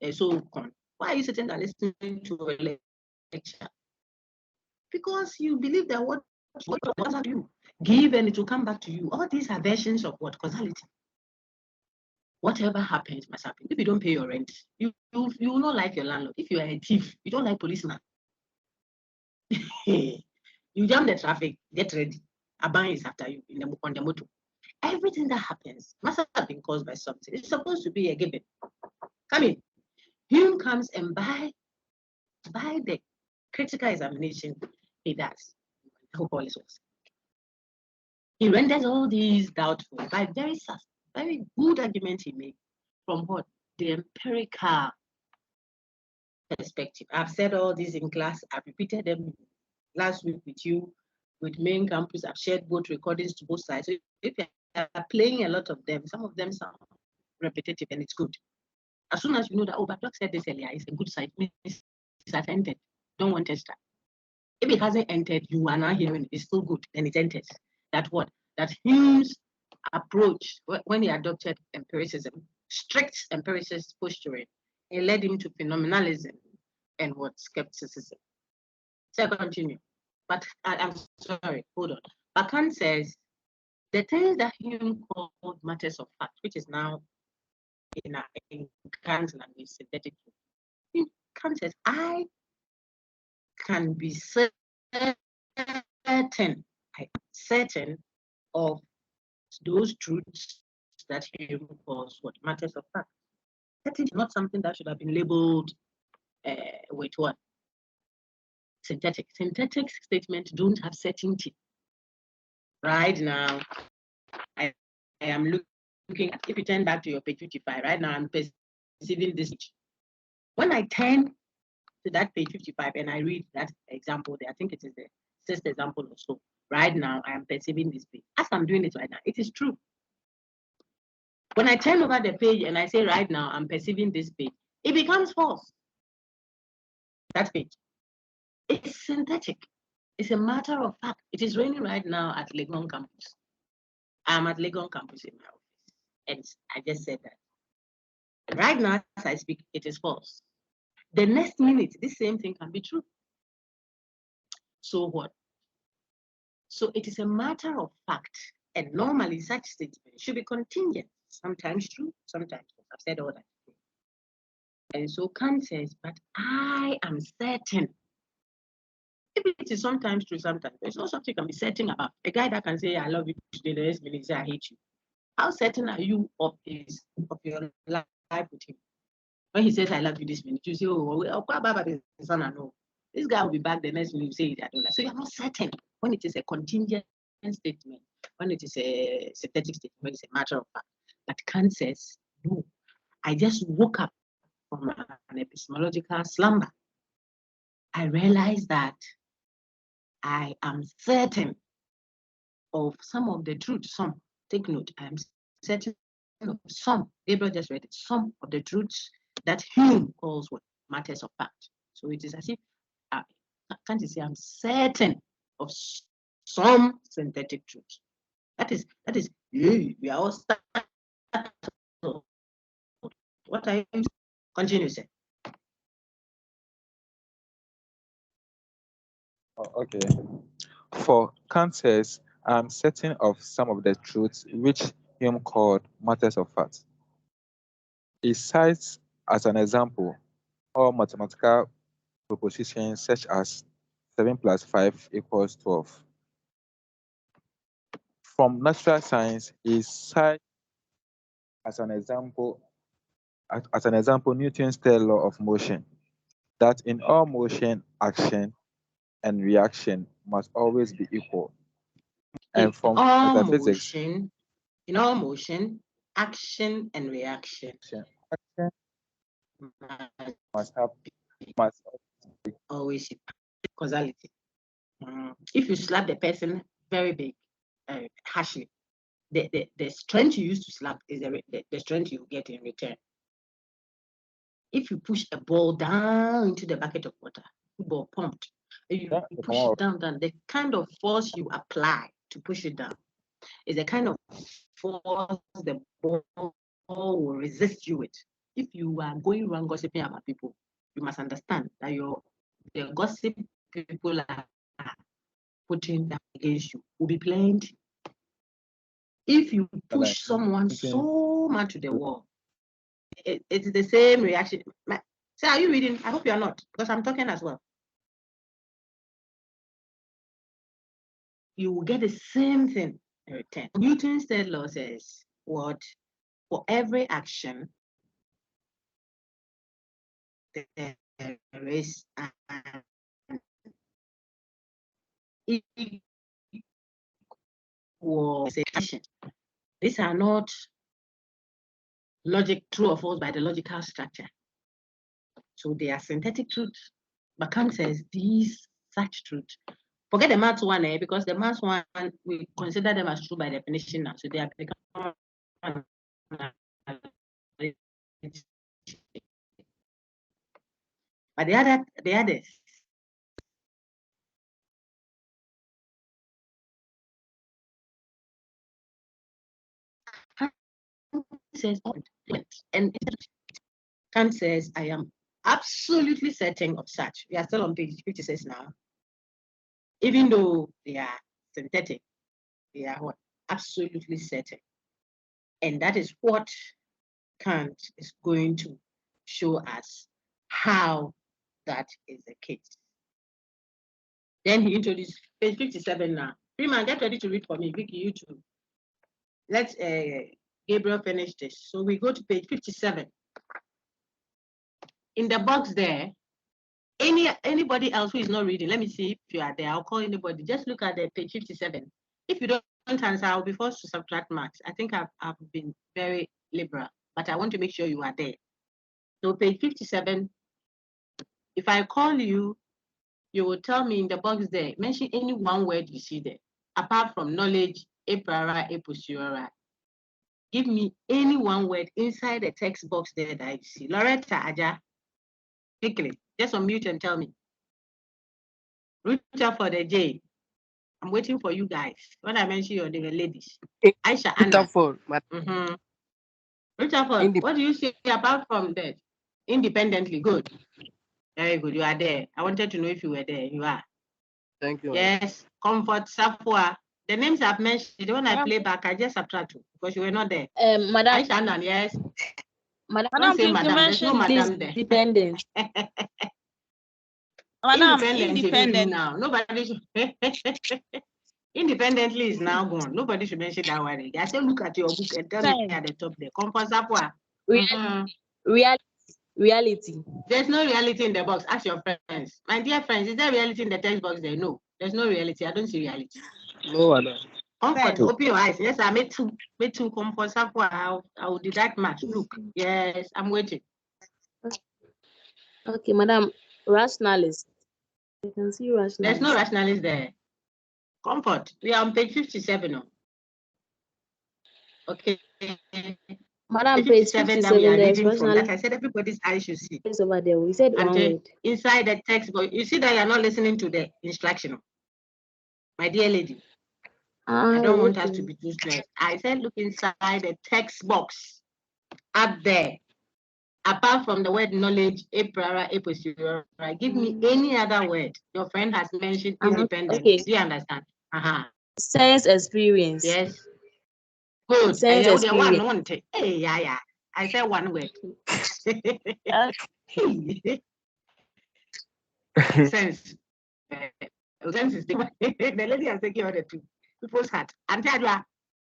[SPEAKER 1] corn? Why are you sitting there listening to a lecture? Because you believe that what you give and it will come back to you. All these are versions of what? Causality. Whatever happens must happen. If you don't pay your rent, you will not like your landlord. If you are a thief, you don't like policeman. You jam the traffic, get ready. A ban is after you on the motor. Everything that happens must have been caused by something. It's supposed to be a given. Come in. Hume comes and by the critical examination he does. He renders all these doubtful by very good argument he makes from what? The empirical perspective. I've said all these in class. I've repeated them last week with you, with main campus. I've shared both recordings to both sides. So if you are playing a lot of them, some of them sound repetitive and it's good. As soon as you know that, but Doc said this earlier, it's a good side, it has entered. Don't want to start. If it hasn't entered, you are now hearing it's still good, then it enters. That what? That Hume's approach when he adopted empiricism, strict empiricist posturing, it led him to phenomenalism and what? Skepticism. So I continue. But I'm sorry, hold on. But Kant says the things that Hume called matters of fact, which is now in Kant's language, synthetic. Kant says, I can be certain of those truths that Hume calls what? Matters of fact. That is not something that should have been labeled with what? Synthetic. Synthetic statements don't have certainty. Right now, I am looking at, if you turn back to your page 55, right now I'm perceiving this. When I turn to that page 55 and I read that example there, I think it is the sixth example or so. Right now, I am perceiving this page. As I'm doing it right now, it is true. When I turn over the page and I say right now, I'm perceiving this page, it becomes false. That page. It's synthetic. It's a matter of fact. It is raining right now at Legon campus. I'm at Legon campus in my office. And I just said that. Right now, as I speak, it is false. The next minute, this same thing can be true. So what? So it is a matter of fact. And normally such statements should be contingent. Sometimes true, sometimes false. I've said all that. And so Kant says, but I am certain. If it is sometimes true, sometimes there's not something you can be certain about. A guy that can say, I love you today, the next minute say, I hate you. How certain are you of your life with him? When he says, I love you this minute, you say, no. This guy will be back the next minute, you say, I don't like. So you're not certain when it is a contingent statement, when it is a synthetic statement, when it's a matter of fact. But Kant says, no, I just woke up from an epistemological slumber. I realized that I am certain of some of the truth. Some, take note, I am certain of some, Gabriel just read it, some of the truths that Hume calls what? Matters of fact. So it is as if, can't you say, I'm certain of some synthetic truths. That is, we are all starting. What are you? Continue, sir.
[SPEAKER 3] Oh, okay. For Kant says, I'm certain of some of the truths which Hume called matters of fact. He cites as an example all mathematical propositions such as 7 plus 5 equals 12. From natural science, is such as an example, Newton's third law of motion, that in all motion, action and reaction must always be equal.
[SPEAKER 1] In
[SPEAKER 3] And from
[SPEAKER 1] all
[SPEAKER 3] metaphysics,
[SPEAKER 1] motion, action and reaction
[SPEAKER 3] action
[SPEAKER 1] must
[SPEAKER 3] must have must
[SPEAKER 1] always be causality. If you slap the person very big, harshly, the strength you use to slap is the strength you get in return. If you push a ball down into the bucket of water, ball pumped, you push it down, the kind of force you apply to push it down is the kind of force the ball will resist you with. If you are going around gossiping about people, you must understand that the gossip people are putting that against you will be plenty. If you push someone so much to the wall, it's the same reaction. So are you reading? I hope you are not, because I'm talking as well. You will get the same thing in return. Newton's third law says what? For every action, there is an equal action. These are not logic, true or false by the logical structure. So they are synthetic truths. But Kant says these such truths. Forget the maths one, because the maths one, we consider them as true by definition now. So they are become. But the others, says, and Kant says, I am absolutely certain of such. We are still on page 56 now. Even though they are synthetic, they are what? Absolutely certain. And that is what Kant is going to show us how that is the case. Then he introduced page 57 now. Freeman, get ready to read for me. Vicky, you too. Let Gabriel finish this. So we go to page 57. In the box there, anybody else who is not reading, let me see if you are there. I'll call anybody. Just look at the page 57. If you don't answer, I'll be forced to subtract marks. I think I've been very liberal, but I want to make sure you are there. So page 57, if I call you, you will tell me in the box there, mention any one word you see there, apart from knowledge, a priori, a posteriori. Give me any one word inside the text box there that you see. Loretta, Aja, quickly, just unmute and tell me. Reach out for the J. I'm waiting for you guys. When I mention your name, ladies. Aisha, Anna. Reach out for, what do you say apart from that? Independently, good. Very good, you are there. I wanted to know if you were there. You are.
[SPEAKER 6] Thank you.
[SPEAKER 1] Yes, Comfort, Safwa. The names I've mentioned, when I play back, I just subtract you because you were not there.
[SPEAKER 7] Madam.
[SPEAKER 1] Aisha, Anna, yes.
[SPEAKER 7] Madam,
[SPEAKER 1] Don't say
[SPEAKER 7] please,
[SPEAKER 1] madam. There's no madam there.
[SPEAKER 7] Dependent.
[SPEAKER 1] Madam, independent now. Nobody should. Independently is now gone. Nobody should mention that word. I say, look at your book and tell me at the top there. Comfort, Safwa.
[SPEAKER 7] Reality.
[SPEAKER 1] There's no reality in the box. Ask your friends. My dear friends, is there reality in the text box there? No, there's no reality. I don't see reality.
[SPEAKER 6] No, Madam.
[SPEAKER 1] Comfort, open your eyes. Yes, I made two comfort. I will deduct much. Look, yes, I'm waiting.
[SPEAKER 7] Okay, Madam, rationalist. You can see rationalist.
[SPEAKER 1] There's no rationalist there. Comfort, we are on page 57. Oh. Okay.
[SPEAKER 7] Madam, page 57, there's
[SPEAKER 1] from. Like I said, everybody's eyes should see.
[SPEAKER 7] It's over there. We said one word.
[SPEAKER 1] Inside the textbook, you see that you're not listening to the instruction. My dear lady, I don't want us to be too stressed. I said, look inside the text box up there. Apart from the word knowledge, a priori, a posteriori, give me any other word. Your friend has mentioned independent. Okay. Do you understand?
[SPEAKER 7] Sense experience.
[SPEAKER 1] Yes. Good.
[SPEAKER 7] Sense experience.
[SPEAKER 1] Hey, yeah. I said one word. Sense. The lady has taken all the two people's hat. And Tadwa,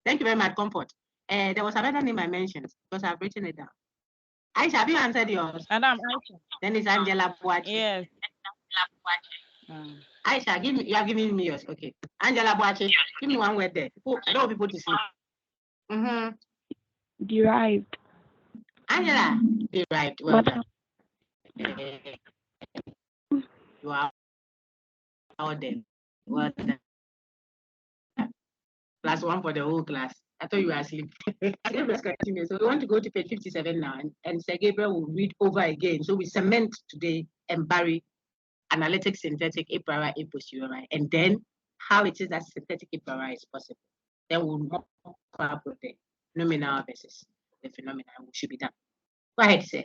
[SPEAKER 1] thank you very much, Comfort. There was another name I mentioned because I've written it down. Aisha, have you answered yours?
[SPEAKER 8] Madam Aisha.
[SPEAKER 1] Then it's Angela Boachi.
[SPEAKER 8] Yes.
[SPEAKER 1] Aisha, you have given me yours. Okay. Angela Boachi, give me one word there. I don't want people to see.
[SPEAKER 9] Derived.
[SPEAKER 1] Angela, derived. Well done. You are out there. Well done. +1 for the whole class. I thought you were asleep. So we want to go to page 57 now, and Sir Gabriel will read over again. So we cement today and bury analytic, synthetic, a priori, a posteriori, and then how it is that synthetic a priori is possible. Then we'll move up with the nominal versus the phenomena, which should be done. Go ahead, Sir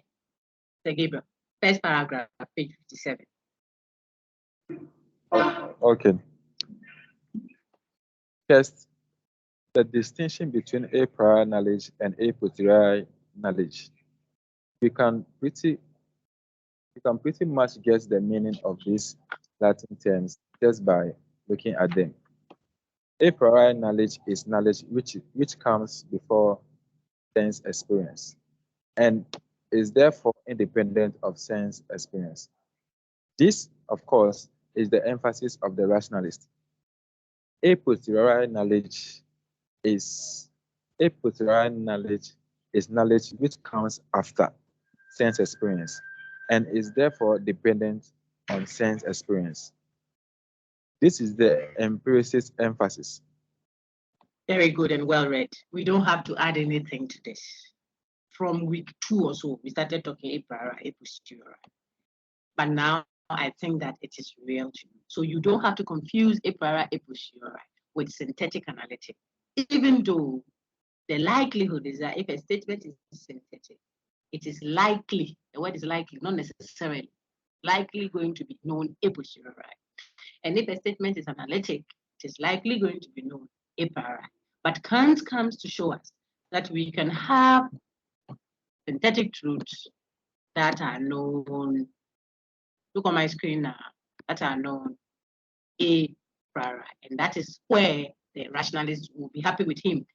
[SPEAKER 1] Gabriel. First paragraph, page 57.
[SPEAKER 3] Okay. First, the distinction between a priori knowledge and a posteriori knowledge. We can pretty much guess the meaning of these Latin terms just by looking at them. A priori knowledge is knowledge which comes before sense experience and is therefore independent of sense experience. This, of course, is the emphasis of the rationalist. A posteriori knowledge is knowledge which comes after sense experience and is therefore dependent on sense experience. This is the empiricist emphasis.
[SPEAKER 1] Very good and well read. We don't have to add anything to this. From week 2 or so, we started talking a priori, a posteriori. But now I think that it is real to you. So you don't have to confuse a priori, a posteriori with synthetic analytic, even though the likelihood is that if a statement is synthetic, it is likely, the word is likely, not necessarily, likely going to be known a posteriori. And if a statement is analytic, it is likely going to be known a priori. But Kant comes to show us that we can have synthetic truths that are known. Look on my screen now, that are known a priori. And that is where the rationalists will be happy with him,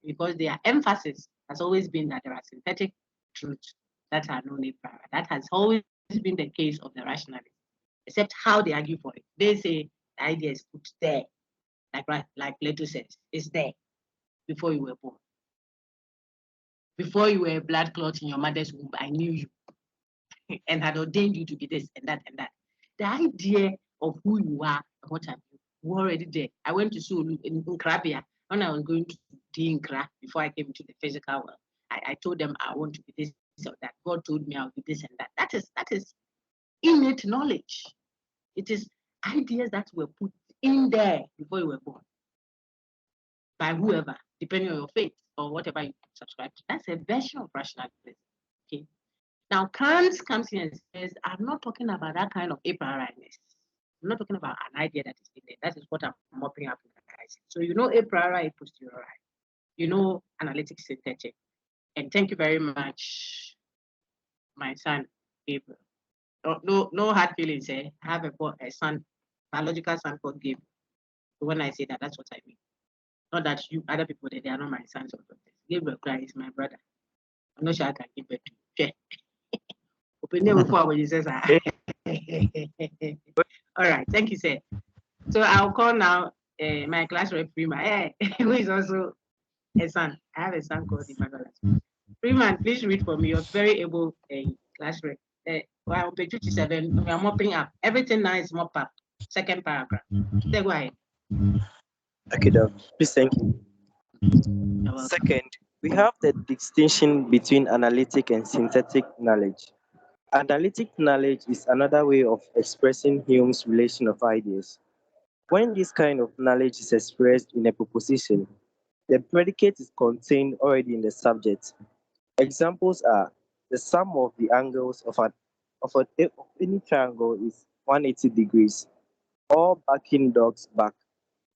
[SPEAKER 1] because their emphasis has always been that there are synthetic truths that are known a priori. That has always been the case of the rationalists, except how they argue for it. They say the idea is put there, like Plato says, it's there before you were born. Before you were a blood clot in your mother's womb, I knew you and had ordained you to be this and that and that. The idea of who you are and what have you were already there. I went to school in Krabia when I was going to Dinkra before I came to the physical world. I told them I want to be this or that. God told me I'll be this and that. That is innate knowledge. It is ideas that were put in there before you were born by whoever, depending on your faith or whatever you subscribe to. That's a version of rationalism. Okay. Now, Kant comes in and says, I'm not talking about that kind of a priori-ness. I'm not talking about an idea that is in there. That is what I'm mopping up in the guys. So you know a priori, a posteriori. You know analytic synthetic. And thank you very much, my son, Gabriel. No hard feelings, eh? I have a son, biological son called Gabriel. So when I say that, that's what I mean. Not that you other people, they are not my sons or daughters. Gabriel Christ is my brother. I'm not sure I can give it to you. Opinion before when you say that. All right, thank you, sir. So I'll call now my class rep Freeman, who is also a son. I have a son called Emmanuel. Freeman, please read for me. You're very able class rep. Well, on page 57, we are mopping up. Everything now is mop up. Second paragraph. Go ahead.
[SPEAKER 4] Okay, Doc. Please, thank you. Second, we have the distinction between analytic and synthetic knowledge. Analytic knowledge is another way of expressing Hume's relation of ideas. When this kind of knowledge is expressed in a proposition, the predicate is contained already in the subject. Examples are the sum of the angles of any triangle is 180 degrees, or backing dogs back,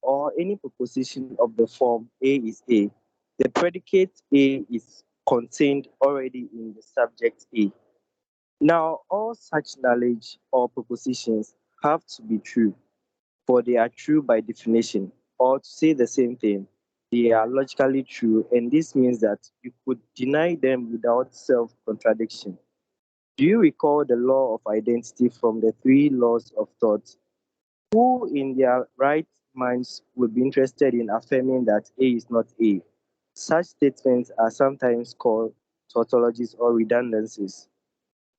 [SPEAKER 4] or any proposition of the form A is A. The predicate A is contained already in the subject A. Now, all such knowledge or propositions have to be true. for they are true by definition, or to say the same thing, they are logically true, and this means that you could deny them without self contradiction. Do you recall the law of identity from the three laws of thought? Who in their right minds would be interested in affirming that A is not A? Such statements are sometimes called tautologies or redundancies.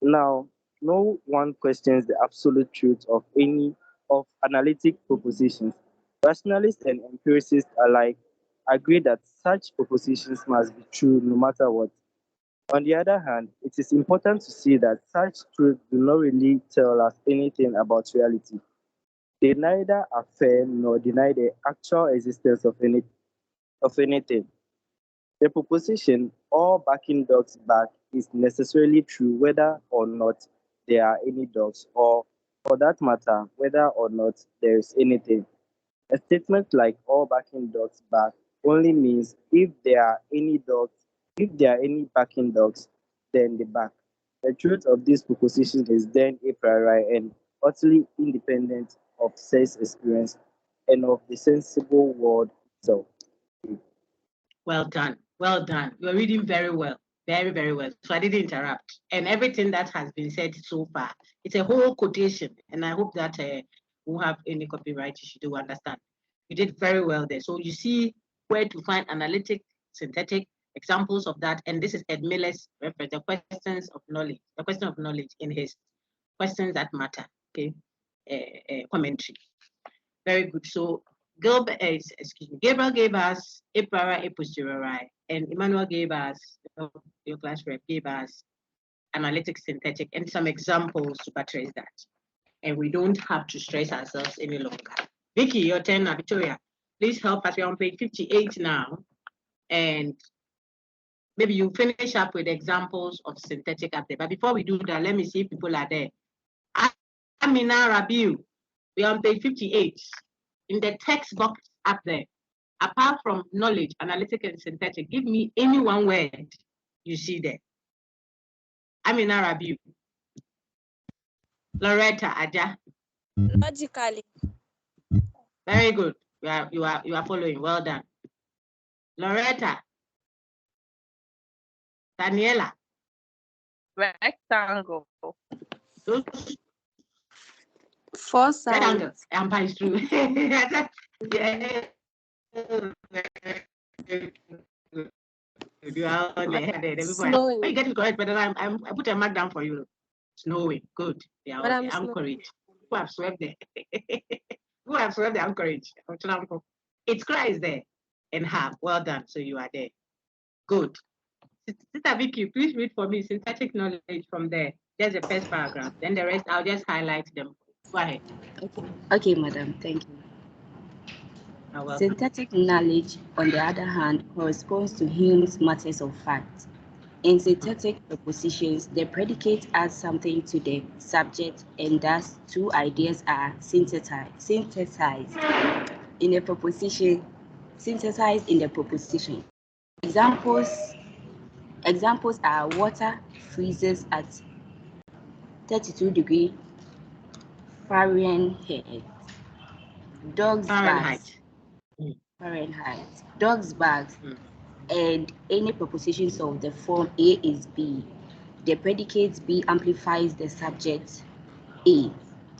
[SPEAKER 4] Now, no one questions the absolute truth of any of analytic propositions. Rationalists and empiricists alike agree that such propositions must be true no matter what. On the other hand, it is important to see that such truths do not really tell us anything about reality. They neither affirm nor deny the actual existence of anything. The proposition "all backing dogs back" is necessarily true whether or not there are any dogs, or for that matter, whether or not there is anything. A statement like "all backing dogs back" only means if there are any backing dogs, then they back. The truth of this proposition is then a priori and utterly independent of sense experience and of the sensible world itself.
[SPEAKER 1] Well done. Well done. You're reading very well. Very, very well. So I didn't interrupt. And everything that has been said so far, it's a whole quotation. And I hope that won't have any copyright issue to understand. You did very well there. So you see where to find analytic, synthetic examples of that. And this is Ed Miller's reference, the questions of knowledge, the question of knowledge in his questions that matter. Okay. Commentary. Very good. So Gabriel gave us a priori, a posteriori, and Emmanuel gave us, your class rep gave us analytic, synthetic, and some examples to buttress that. And we don't have to stress ourselves any longer. Vicky, your turn now. Victoria, please help us. We're on page 58 now. And maybe you finish up with examples of synthetic up there. But before we do that, let me see if people are there. Amina Rabiu, we're on page 58. In the text box up there, apart from knowledge, analytic, and synthetic, give me any one word you see there. Amina Rabiu. Loretta Aja.
[SPEAKER 5] Logically.
[SPEAKER 1] Very good. You are following. Well done. Loretta. Daniela.
[SPEAKER 8] Rectangle.
[SPEAKER 1] Those
[SPEAKER 5] Four sides.
[SPEAKER 1] rectangle. Ampa is true. Yeah. You are on there.
[SPEAKER 5] Snowing.
[SPEAKER 1] You get it correct, but then I put a mark down for you. Snowing. Good. They are
[SPEAKER 5] Madam
[SPEAKER 1] anchorage. Who have swept there? Who have swept the anchorage? It's Christ there and half. Well done. So you are there. Good. Sister Vicky, please read for me synthetic knowledge from there. There's the first paragraph. Then the rest, I'll just highlight them. Go ahead.
[SPEAKER 7] Okay, madam. Thank you.
[SPEAKER 1] You're welcome.
[SPEAKER 7] Synthetic knowledge, on the other hand, corresponds to Hume's matters of fact. In synthetic propositions, the predicate adds something to the subject, and thus two ideas are synthesized in a proposition. Synthesized in the proposition. Examples are water freezes at 32 degrees Fahrenheit. Dogs bags. Fahrenheit. Dogs bags. And any propositions of the form A is B. The predicate B amplifies the subject A.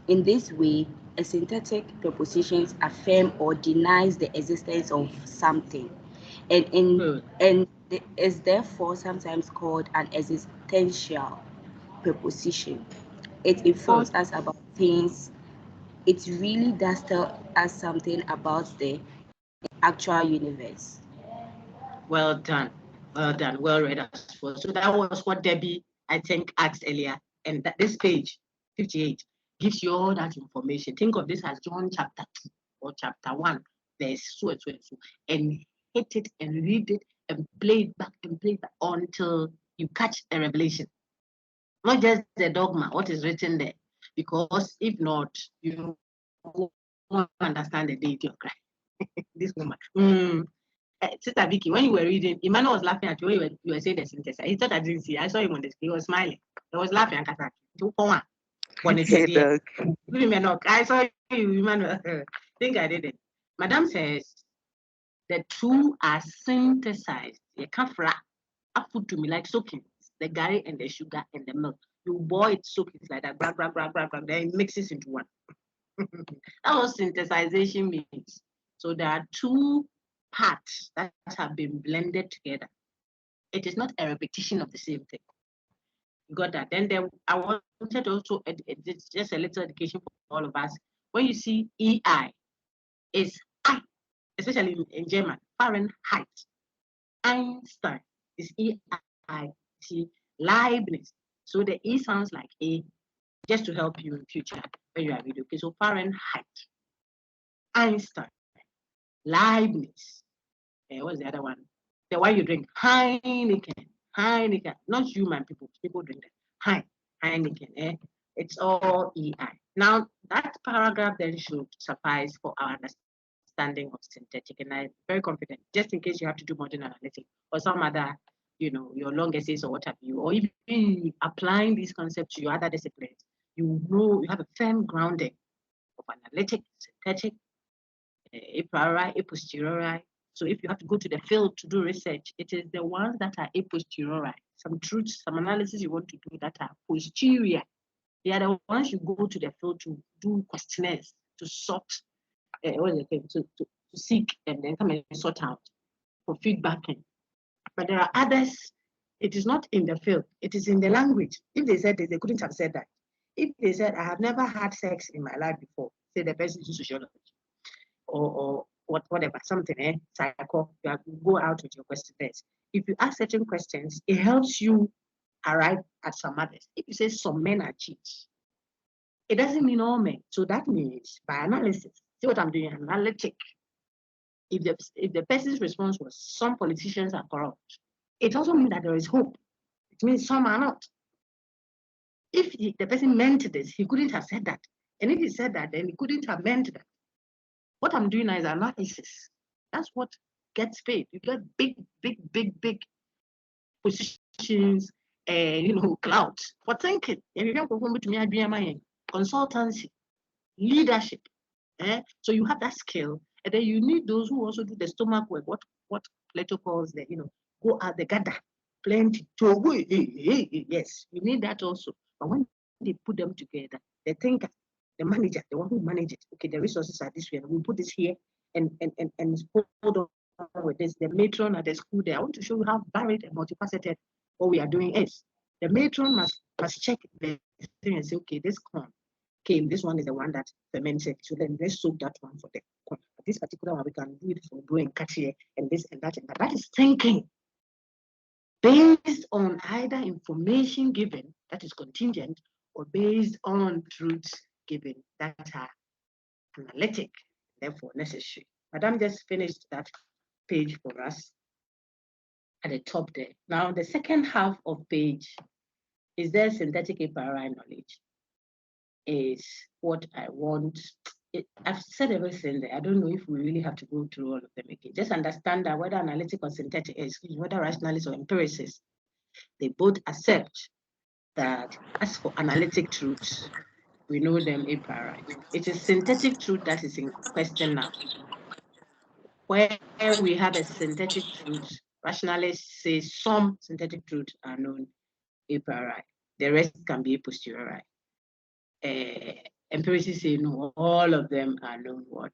[SPEAKER 7] In this way, a synthetic proposition affirms or denies the existence of something, and is therefore sometimes called an existential proposition. It informs us about things. It really does tell us something about the actual universe.
[SPEAKER 1] Well done. Well done. Well read as well. So that was what Debbie, I think, asked earlier. And that this page, 58, gives you all that information. Think of this as John chapter 2 or chapter 1. There's so. And hit it and read it and play it back until you catch the revelation. Not just the dogma, what is written there. Because if not, you won't understand the deity of Christ. This woman. Sister Vicky, when you were reading, Emmanuel was laughing at you when you were saying the synthesis. He thought I didn't see. I saw him on the screen. He was smiling. He was laughing. I saw you, Emmanuel. think I did it. Madam says the two are synthesized. You can't flat. Put to me like soaking the garri and the sugar and the milk. You boil it, soak it like that, then it mixes into one. That was synthesization means. So there are two parts that have been blended together. It is not a repetition of the same thing. You got that? Then I wanted also it's just a little education for all of us. When you see EI, it's I, especially in German, Fahrenheit. Einstein is EI. See, Leibniz. So the E sounds like A, just to help you in future when you are reading. Okay, so Fahrenheit, Einstein, Leibniz. What's the other one? The one you drink, Heineken, not human people. People drink that. Heineken. It's all EI. Now that paragraph then should suffice for our understanding of synthetic, and I'm very confident. Just in case you have to do modern analytics or some other, your long essays or what have you, or even applying these concepts to your other disciplines, you have a firm grounding of analytic, synthetic, a priori, a posteriori. So if you have to go to the field to do research, it is the ones that are a posteriori. Some truths, some analysis you want to do that are posterior. They are the ones you go to the field to do questionnaires, to sort, to seek and then come and sort out for feedbacking. But there are others, it is not in the field, it is in the language. If they said this, they couldn't have said that. If they said, I have never had sex in my life before, say the person is sociology. Or whatever, something, psycho, you go out with your questionnaires. If you ask certain questions, it helps you arrive at some others. If you say some men are cheats, it doesn't mean all men. So that means by analysis, see what I'm doing, analytic. If the person's response was some politicians are corrupt, it also means that there is hope. It means some are not. If the person meant this, he couldn't have said that. And if he said that, then he couldn't have meant that. What I'm doing now is analysis. That's what gets paid. You get big positions, clout for thinking. Consultancy, leadership. So you have that skill, and then you need those who also do the stomach work. What Plato calls go out the gather, plenty. Yes, you need that also. But when they put them together, the thinker, the manager, the one who manages, okay, the resources are this way, and we put this here and hold on with this. The matron at the school there, I want to show you how varied and multifaceted what we are doing is. The matron must check the thing and say, okay, this corn came, this one is the one that fermented, so then let's soak that one for the corn. This particular one, we can do it for doing catchy and this and that and that. That is thinking based on either information given that is contingent or based on truths given that are analytic, therefore necessary. Madam just finished that page for us at the top there. Now, the second half of page is there synthetic a priori knowledge is what I want. I've said everything there. I don't know if we really have to go through all of them again. Just understand that whether analytic or synthetic is, whether rationalist or empiricist, they both accept that as for analytic truths, we know them a priori. It is synthetic truth that is in question now. Where we have a synthetic truth, rationalists say some synthetic truths are known a priori. The rest can be a posteriori. Empiricists say no, all of them are known what?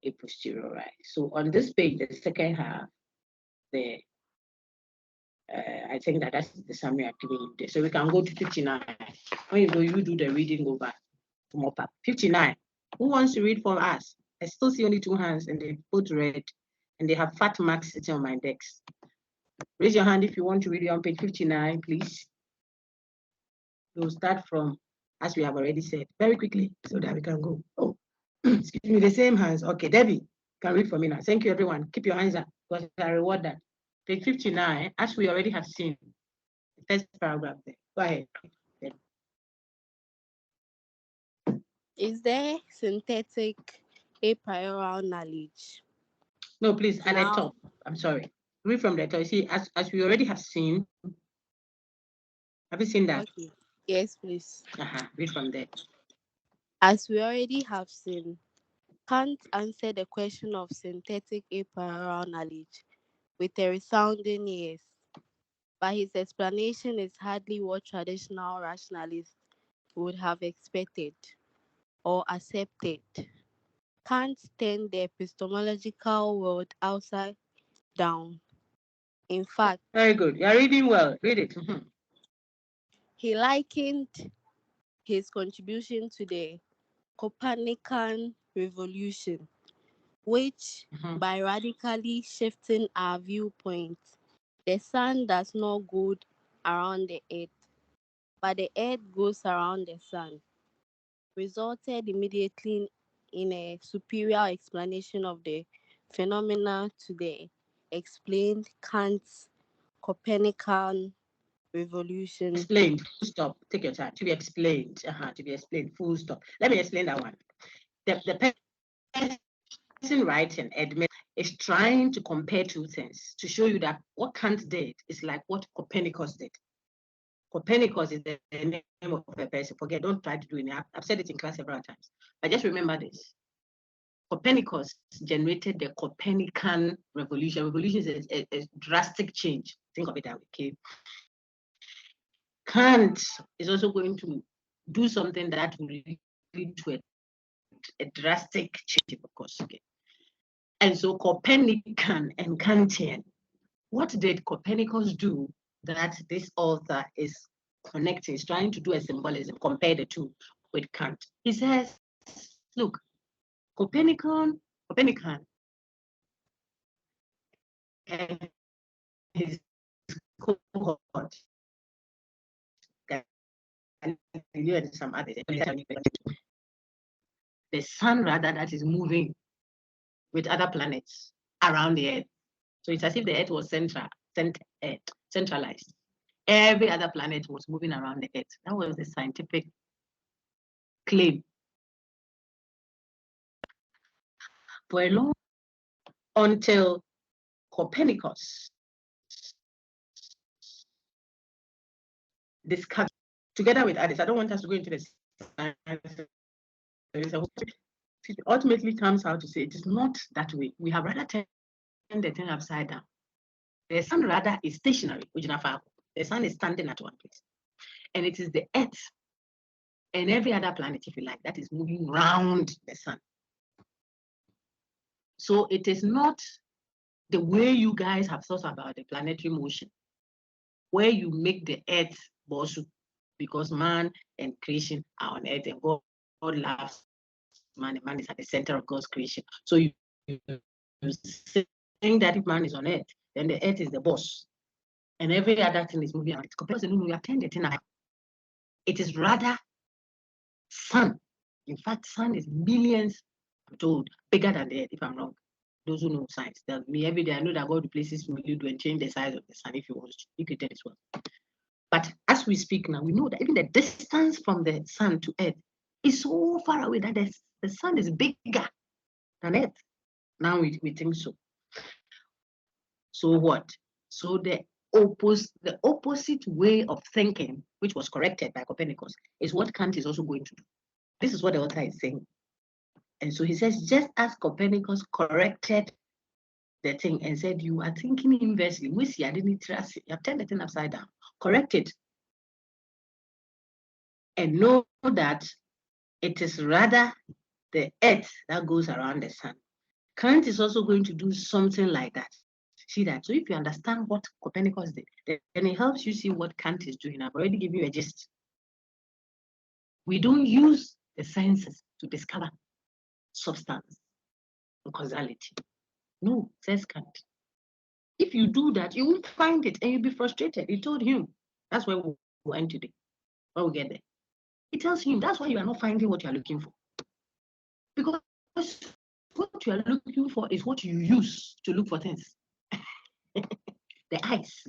[SPEAKER 1] A posteriori. So on this page, the second half, I think that's the summary I've given you there. So we can go to 59. When you go, you do the reading over to mop up. 59. Who wants to read for us? I still see only two hands and they both red and they have fat marks sitting on my decks. Raise your hand if you want to read it on page 59, please. We'll start from, as we have already said, very quickly so that we can go. Oh, excuse me, the same hands. Okay, Debbie can read for me now. Thank you, everyone. Keep your hands up because I reward that. Page 59, as we already have seen, the first paragraph there. Go ahead.
[SPEAKER 5] Is there synthetic a priori knowledge?
[SPEAKER 1] No, please, at the top. I'm sorry. Read from the top. You see, as we already have seen. Have you seen that?
[SPEAKER 5] Okay. Yes, please.
[SPEAKER 1] Read from there.
[SPEAKER 5] As we already have seen, Kant answered the question of synthetic a priori knowledge with a resounding yes, but his explanation is hardly what traditional rationalists would have expected or accepted. Kant turned the epistemological world upside down. In fact,
[SPEAKER 1] very good. You're reading well. Read it.
[SPEAKER 5] he likened his contribution to the Copernican revolution, which, by radically shifting our viewpoint, the sun does not go around the earth, but the earth goes around the sun, resulted immediately in a superior explanation of the phenomena to the explained Kant's Copernican revolution.
[SPEAKER 1] Explained. Stop. Take your time. To be explained. To be explained. Full stop. Let me explain that one. The person writing admits is trying to compare two things to show you that what Kant did is like what Copernicus did. Copernicus is the name of a person. Forget, don't try to do it. I've said it in class several times. But just remember this. Copernicus generated the Copernican revolution. Revolution is a drastic change. Think of it that way. Okay? Kant is also going to do something that will lead to a drastic change, of course. Okay? And so Copernican and Kantian, what did Copernicus do that this author is connecting, is trying to do a symbolism, compare the two with Kant? He says, look, Copernican and his cohort, and some others, the sun rather that is moving with other planets around the earth. So it's as if the earth was centralized. Every other planet was moving around the earth. That was the scientific claim. For a long until Copernicus discovered, together with others, I don't want us to go into this. It ultimately comes out to say it is not that way. We have rather turned the thing upside down. The sun rather is stationary, the sun is standing at one place. And it is the earth and every other planet, if you like, that is moving around the sun. So it is not the way you guys have thought about the planetary motion, where you make the earth bosu, because man and creation are on earth and God loves man and man is at the center of God's creation. So you saying that if man is on earth, then the earth is the boss and every other thing is moving around. Because we have turned the thing around. It is rather sun. In fact, sun is millions, I'm told, bigger than the earth, if I'm wrong. Those who know science tell me every day. I know that God places me to and change the size of the sun if He wants to. You can tell as well. But as we speak now, we know that even the distance from the sun to earth is so far away that the sun is bigger than earth. Now we think so. So what? So the opposite way of thinking, which was corrected by Copernicus, is what Kant is also going to do. This is what the author is saying. And so he says, just as Copernicus corrected the thing and said, you are thinking inversely, which you didn't trust, you have turned the thing upside down. Correct it. And know that it is rather the earth that goes around the sun. Kant is also going to do something like that. See that? So if you understand what Copernicus did, then it helps you see what Kant is doing. I've already given you a gist. We don't use the senses to discover substance and causality. No, says Kant. If you do that, you won't find it and you'll be frustrated. He told him. That's where we'll end today. When we get there. He tells him that's why you are not finding what you are looking for. Because what you are looking for is what you use to look for things. The eyes,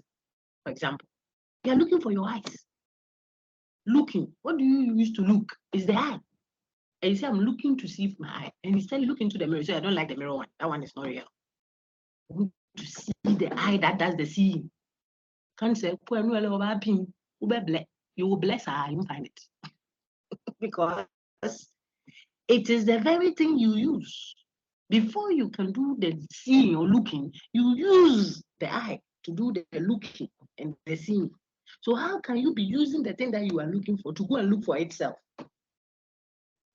[SPEAKER 1] for example. You are looking for your eyes. Looking. What do you use to look? Is the eye. And you say, I'm looking to see my eye. And you say, look into the mirror. So I don't like the mirror one. That one is not real. I want to see the eye that does the seeing. Can't say, you will bless her, you won't find it. Because It is the very thing you use. Before you can do the seeing or looking, you use the eye to do the looking and the seeing. So how can you be using the thing that you are looking for to go and look for itself?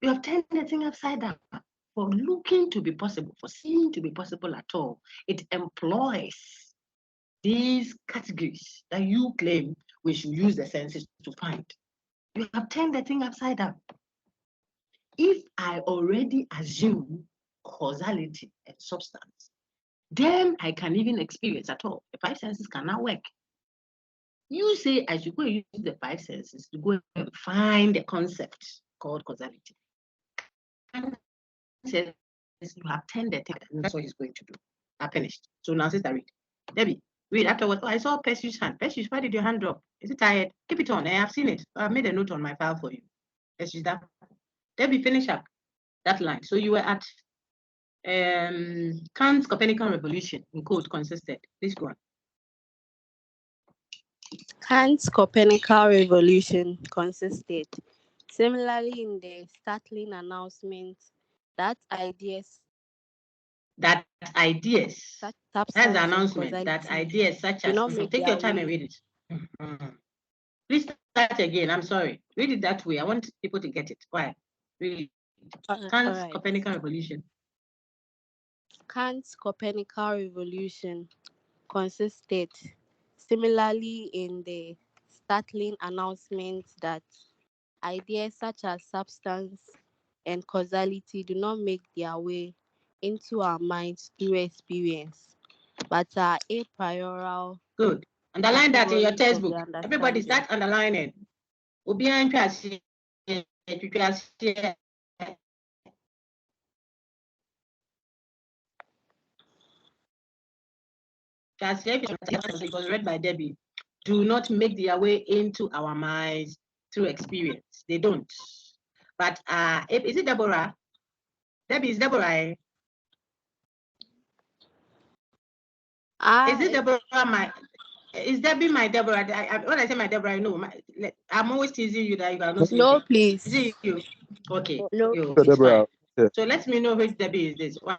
[SPEAKER 1] You have turned the thing upside down. For looking to be possible, for seeing to be possible at all, it employs these categories that you claim we should use the senses to find. You have turned the thing upside down. If I already assume causality and substance, then I can even experience at all. The five senses cannot work. You say I should go use the five senses to go and find a concept called causality. And says you have turned the thing, and that's what he's going to do. I finished. So now, sister, read. Debbie, read afterwards. Oh, I saw Percy's hand. Percy, why did your hand drop? Is it tired? Keep it on. I have seen it. I've made a note on my file for you. Percy, that. Debbie, finish up that line. So you were at Kant's Copernican revolution in code consisted. Please go on.
[SPEAKER 5] Kant's Copernican revolution consisted, similarly, in the startling announcement that ideas
[SPEAKER 1] that's the announcement that ideas such as take your time and read it. Please start again. I'm sorry. Read it that way. I want people to get it. Why? Read it. Kant's Copernican revolution.
[SPEAKER 5] Kant's Copernican revolution consisted, similarly, in the startling announcement that ideas such as substance and causality do not make their way into our minds through experience, but are a priori.
[SPEAKER 1] Good. Underline that in your textbook. Everybody start underlining. It was read by Debbie. Do not make their way into our minds through experience. They don't. But is it Deborah? Debbie, is Deborah? Is it Deborah? Is Debbie my Deborah? When I say my Deborah, I know. I'm always teasing you that you are not sleeping.
[SPEAKER 5] No, please.
[SPEAKER 1] Is it you? Okay.
[SPEAKER 5] No.
[SPEAKER 3] Deborah.
[SPEAKER 1] So let me know which Debbie is this. Why?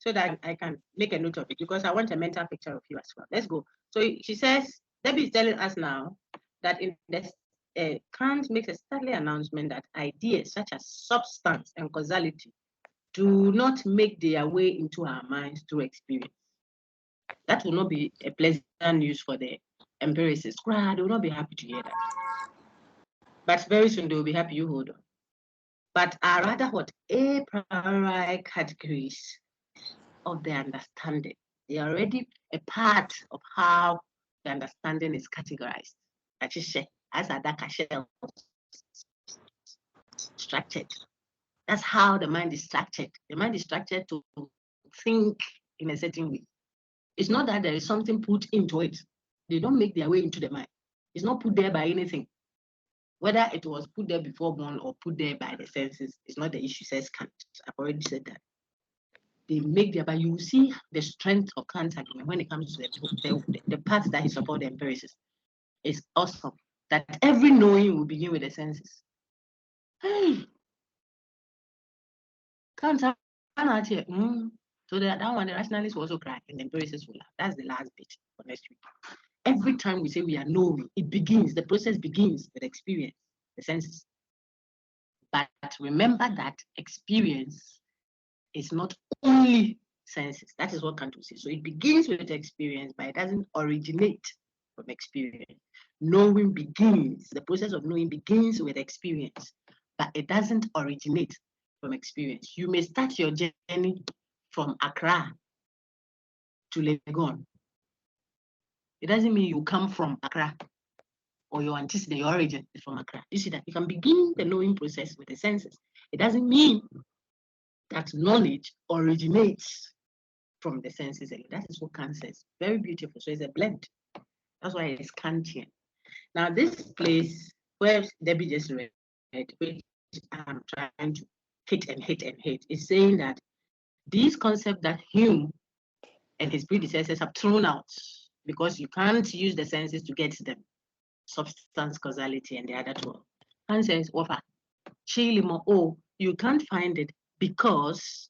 [SPEAKER 1] So that I can make a note of it, because I want a mental picture of you as well. Let's go. So she says, Debbie is telling us now that in this, Kant makes a startling announcement that ideas such as substance and causality do not make their way into our minds through experience. That will not be a pleasant news for the empiricists. They will not be happy to hear that. But very soon they will be happy. You hold on. But are rather what? A priori categories of the understanding. They are already a part of how the understanding is categorized. As a data shell structured. That's how the mind is structured. The mind is structured to think in a certain way. It's not that there is something put into it. They don't make their way into the mind. It's not put there by anything. Whether it was put there before born or put there by the senses is not the issue, says Kant. I've already said that. They make their, but you will see the strength of Kant's argument when it comes to the parts that he supports the empiricists. It's awesome that every knowing will begin with the senses. Hey, Kant out here. So that one, the rationalists will also cry, and the empiricists will laugh. That's the last bit for next week. Every time we say we are knowing, the process begins with experience, the senses. But remember that experience is not only senses. That is what Kant will say. So it begins with experience, but it doesn't originate from experience. Knowing begins, the process of knowing begins with experience, but it doesn't originate from experience. You may start your journey from Accra to Legon. It doesn't mean you come from Accra or your antecedent, your origin is from Accra. You see that you can begin the knowing process with the senses. It doesn't mean that knowledge originates from the senses. That is what Kant says. Very beautiful. So it's a blend. That's why it's Kantian. Now, this place where Debbie just read, which I'm trying to hit, is saying that these concepts that Hume and his predecessors have thrown out, because you can't use the senses to get them, substance, causality, and the other two. Kant says, Wafa, Chilimo, oh, you can't find it because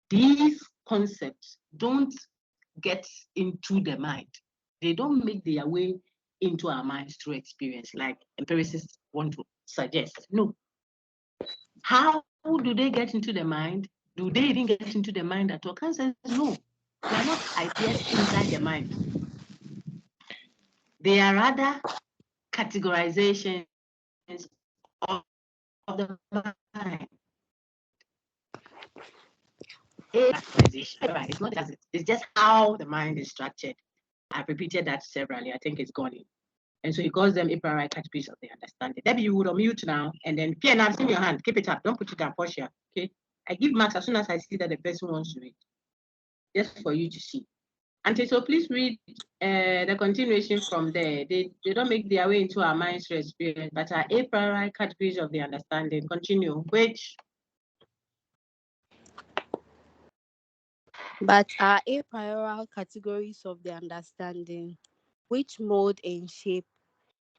[SPEAKER 1] these concepts don't get into the mind. They don't make their way into our minds through experience, like empiricists want to suggest. No. How do they get into the mind? Do they even get into the mind at all? Kant says no. They are not ideas inside the mind. They are rather categorizations of the mind. It's not as it's just how the mind is structured. I've repeated that severally. I think it's gone in. And so he calls them a priori categories of the understanding. Maybe you would unmute now and then Pierre, I've seen your hand. Keep it up. Don't put it down, Portia. Okay. I give marks as soon as I see that the person wants to read. Just for you to see. And so please read the continuation from there. They don't make their way into our minds through experience, but are a priori categories of the understanding. Continue. Which
[SPEAKER 5] but are a priori categories of the understanding, which mold and shape,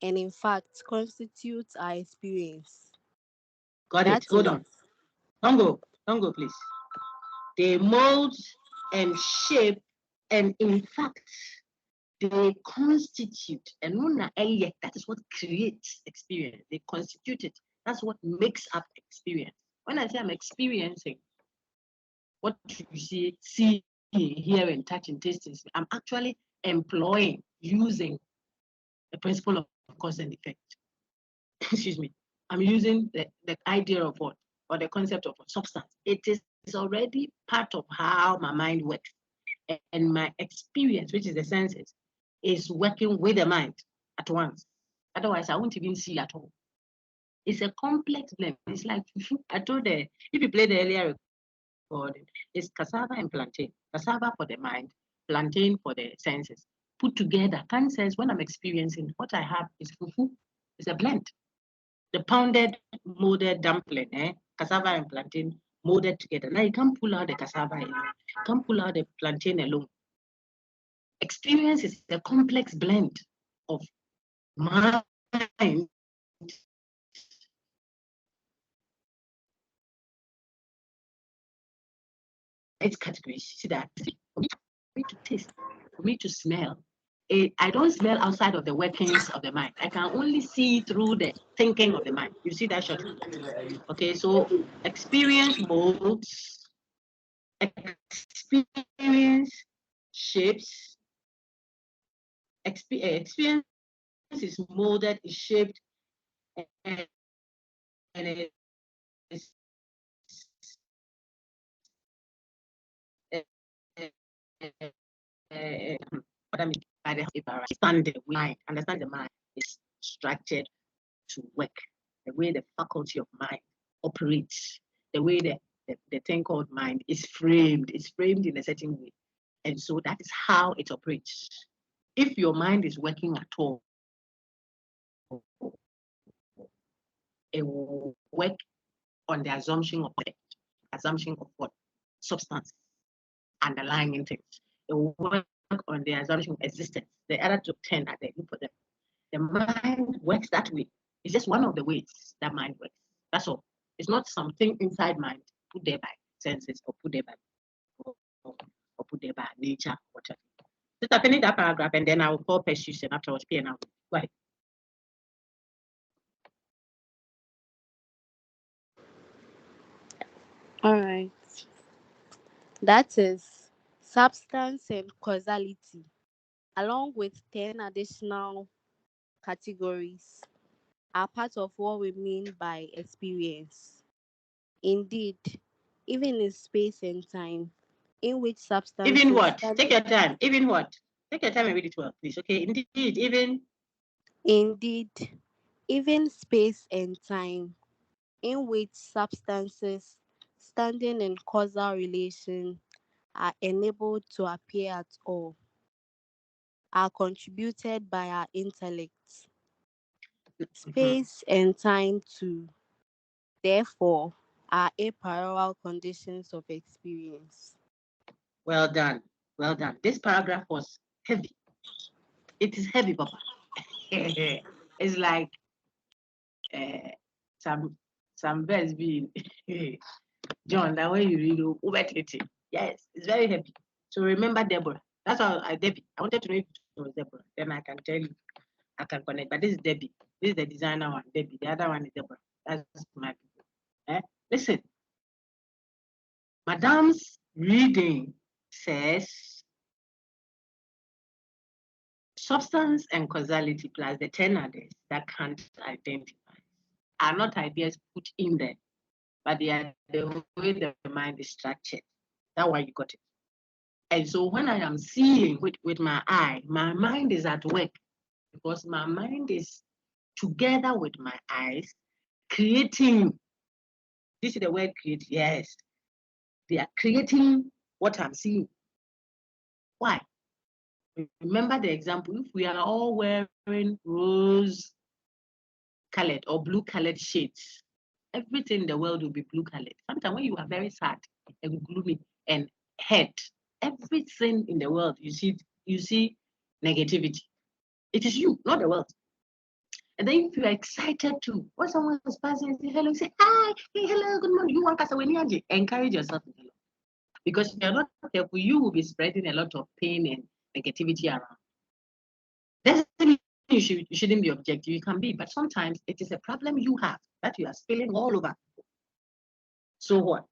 [SPEAKER 5] and in fact constitute our experience.
[SPEAKER 1] Got
[SPEAKER 5] That
[SPEAKER 1] it. Hold
[SPEAKER 5] is-
[SPEAKER 1] on. Don't go, please. They mold and shape, and in fact, they constitute, and that is what creates experience. They constitute it. That's what makes up experience. When I say I'm experiencing what you see, hear, and touch and taste, I'm actually using the principle of cause and effect. Excuse me. I'm using the idea of what, or the concept of substance. It is already part of how my mind works. And my experience, which is the senses, is working with the mind at once. Otherwise, I won't even see at all. It's a complex blend. It's like I told if you play the earlier recording, it's cassava and plantain. Cassava for the mind, plantain for the senses. Put together. Kant says when I'm experiencing, what I have is fufu. It's a blend. The pounded, molded dumpling, cassava and plantain molded together. Now you can't pull out the cassava alone. You can't pull out the plantain alone. Experience is a complex blend of mind, its categories. See that? For me to taste, for me to smell. I don't smell outside of the workings of the mind. I can only see through the thinking of the mind. You see that shot? Okay, so experience molds, experience shapes, experience is molded, is shaped, and it is what I mean by the understand the mind is structured to work, the way the faculty of mind operates, the way the thing called mind is framed. It's framed in a certain way. And so that is how it operates. If your mind is working at all, it will work on the assumption of what? Substance, underlying things. It will work on the assumption of existence. The other 10 are there for them. The mind works that way. It's just one of the ways that mind works. That's all. It's not something inside mind put there by senses or put there by or put there by nature, whatever. Just finish that paragraph and then I will call Perseus and afterwards P and L. Go ahead.
[SPEAKER 5] all right. That is substance and causality, along with 10 additional categories, are part of what we mean by experience. Indeed, even in space and time, in which substances...
[SPEAKER 1] Even what? Take your time. Even what? Take your time and read it well, please. Okay. Indeed,
[SPEAKER 5] Indeed, even space and time, in which substances standing in causal relation are enabled to appear at all, are contributed by our intellect. Space and time too, therefore, are a priori conditions of experience.
[SPEAKER 1] Well done. Well done. This paragraph was heavy. It is heavy, Papa. It's like some some verse being John, that way you read over 30. Yes, it's very heavy. So remember Deborah. That's how Debbie. I wanted to know if it was Deborah. Then I can tell you, I can connect. But this is Debbie. This is the designer one, Debbie. The other one is Deborah. That's my people. Listen, Madame's reading says substance and causality plus the 10 others that Kant identifies are not ideas put in there, but they are the way the mind is structured. That's why you got it. And so when I am seeing with my eye, my mind is at work because my mind is together with my eyes creating. This is the word create. Yes, they are creating what I'm seeing. Why? Remember the example, if we are all wearing rose colored or blue colored shades, everything in the world will be blue colored. Sometimes when you are very sad and gloomy and hurt, everything in the world you see negativity. It is you, not the world. And then if you are excited too, when someone is passing, say hello, say hi, hey, hello, good morning. You want to encourage yourself with hello. Because if you're not careful, you will be spreading a lot of pain and negativity around. Doesn't mean you shouldn't be objective. You can be, but sometimes it is a problem you have that you are spilling all over. So what?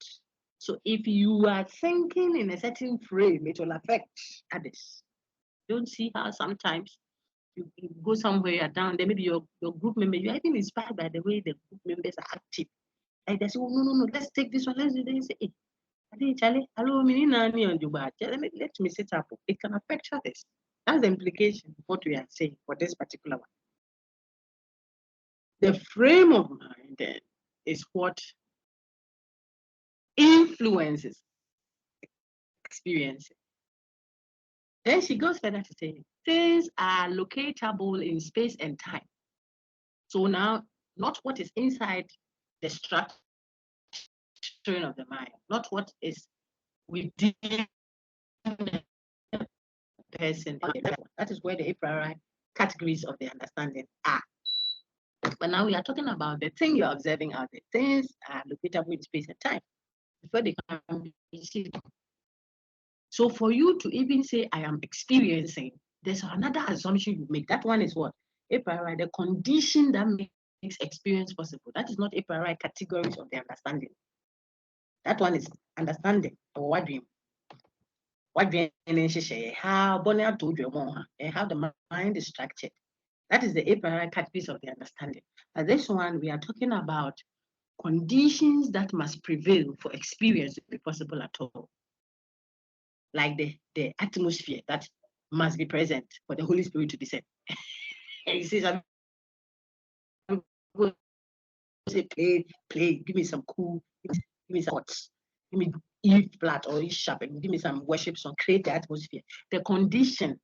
[SPEAKER 1] So if you are thinking in a certain frame, it will affect others. Don't see how sometimes you go somewhere, you're down there, maybe your group member, you're even inspired by the way the group members are active. And they say, oh, no, let's take this one, let's do this. Hey, Charlie, hello, let me sit up. It can affect others. That's the implication of what we are saying for this particular one. The frame of mind then is what influences experience. Then she goes further to say, things are locatable in space and time. So now, not what is inside the structure of the mind, not what is within the person. That is where the a priori categories of the understanding are. But now we are talking about the thing you're observing out there. Things are locatable in space and time before they can be seen. So for you to even say, I am experiencing, there's another assumption you make. That one is what? A priori, the condition that makes experience possible. That is not a priori categories of the understanding. That one is understanding or what dream. What dream how Bonner told you more and how the mind is structured. That is the a priori categories of the understanding. But this one, we are talking about conditions that must prevail for experience to be possible at all. Like the atmosphere that must be present for the Holy Spirit to descend. And he says, say, play, give me some cool, give me some hot, give me E flat or E sharp, and give me some worship song, create the atmosphere. The condition,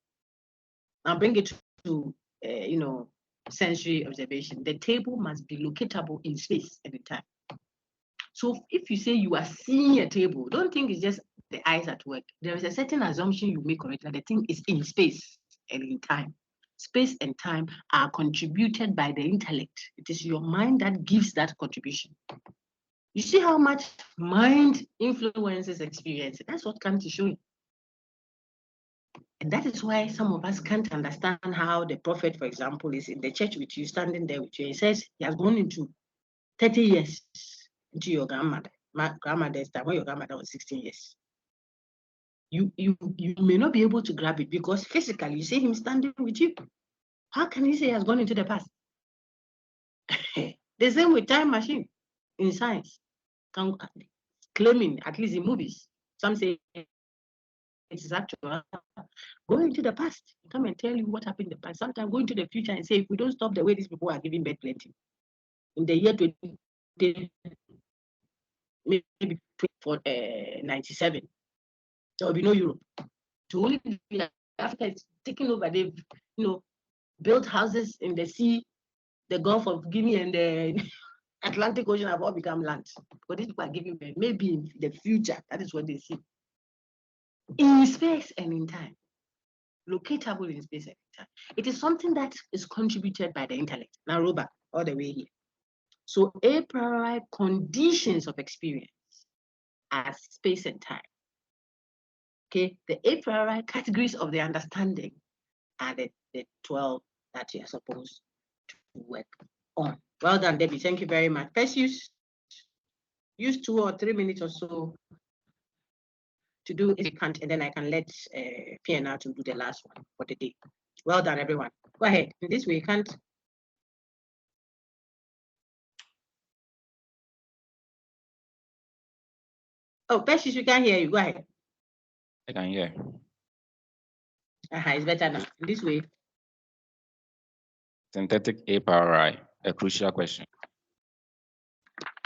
[SPEAKER 1] and bring it to, sensory observation. The table must be locatable in space and in time. So if you say you are seeing a table, don't think it's just the eyes at work. There is a certain assumption you make correctly that the thing is in space and in time. Space and time are contributed by the intellect. It is your mind that gives that contribution. You see how much mind influences experience. That's what Kant is showing. And that is why some of us can't understand how the prophet, for example, is in the church with you, standing there with you. He says he has gone into 30 years into your grandmother. My grandmother's time when your grandmother was 16 years. You may not be able to grab it because physically you see him standing with you. How can he say he has gone into the past? The same with time machine in science. Claiming, at least in movies, some say it is actual. Go into the past, come and tell you what happened in the past. Sometimes go into the future and say, if we don't stop the way these people are giving birth plenty, in the year 20, maybe for 97, there will be no Europe. To only be Africa is taking over. They've, built houses in the sea, the Gulf of Guinea and the Atlantic Ocean have all become land. But these people are giving birth. Maybe in the future, that is what they see. In space and in time. Locatable in space and in time. It is something that is contributed by the intellect. Now, Robert, all the way here. So a priori conditions of experience as space and time. Okay, the a priori categories of the understanding are the 12 that you are supposed to work on. Well done, Debbie. Thank you very much. First, use 2 or 3 minutes or so to do if you can't, and then I can let Piana to do the last one for the day. Well done, everyone. Go ahead. In this way, you can't. Oh, Precious, we can't hear you. Go ahead.
[SPEAKER 8] I can hear.
[SPEAKER 1] It's better now. In this way.
[SPEAKER 8] Synthetic a priori, a crucial question.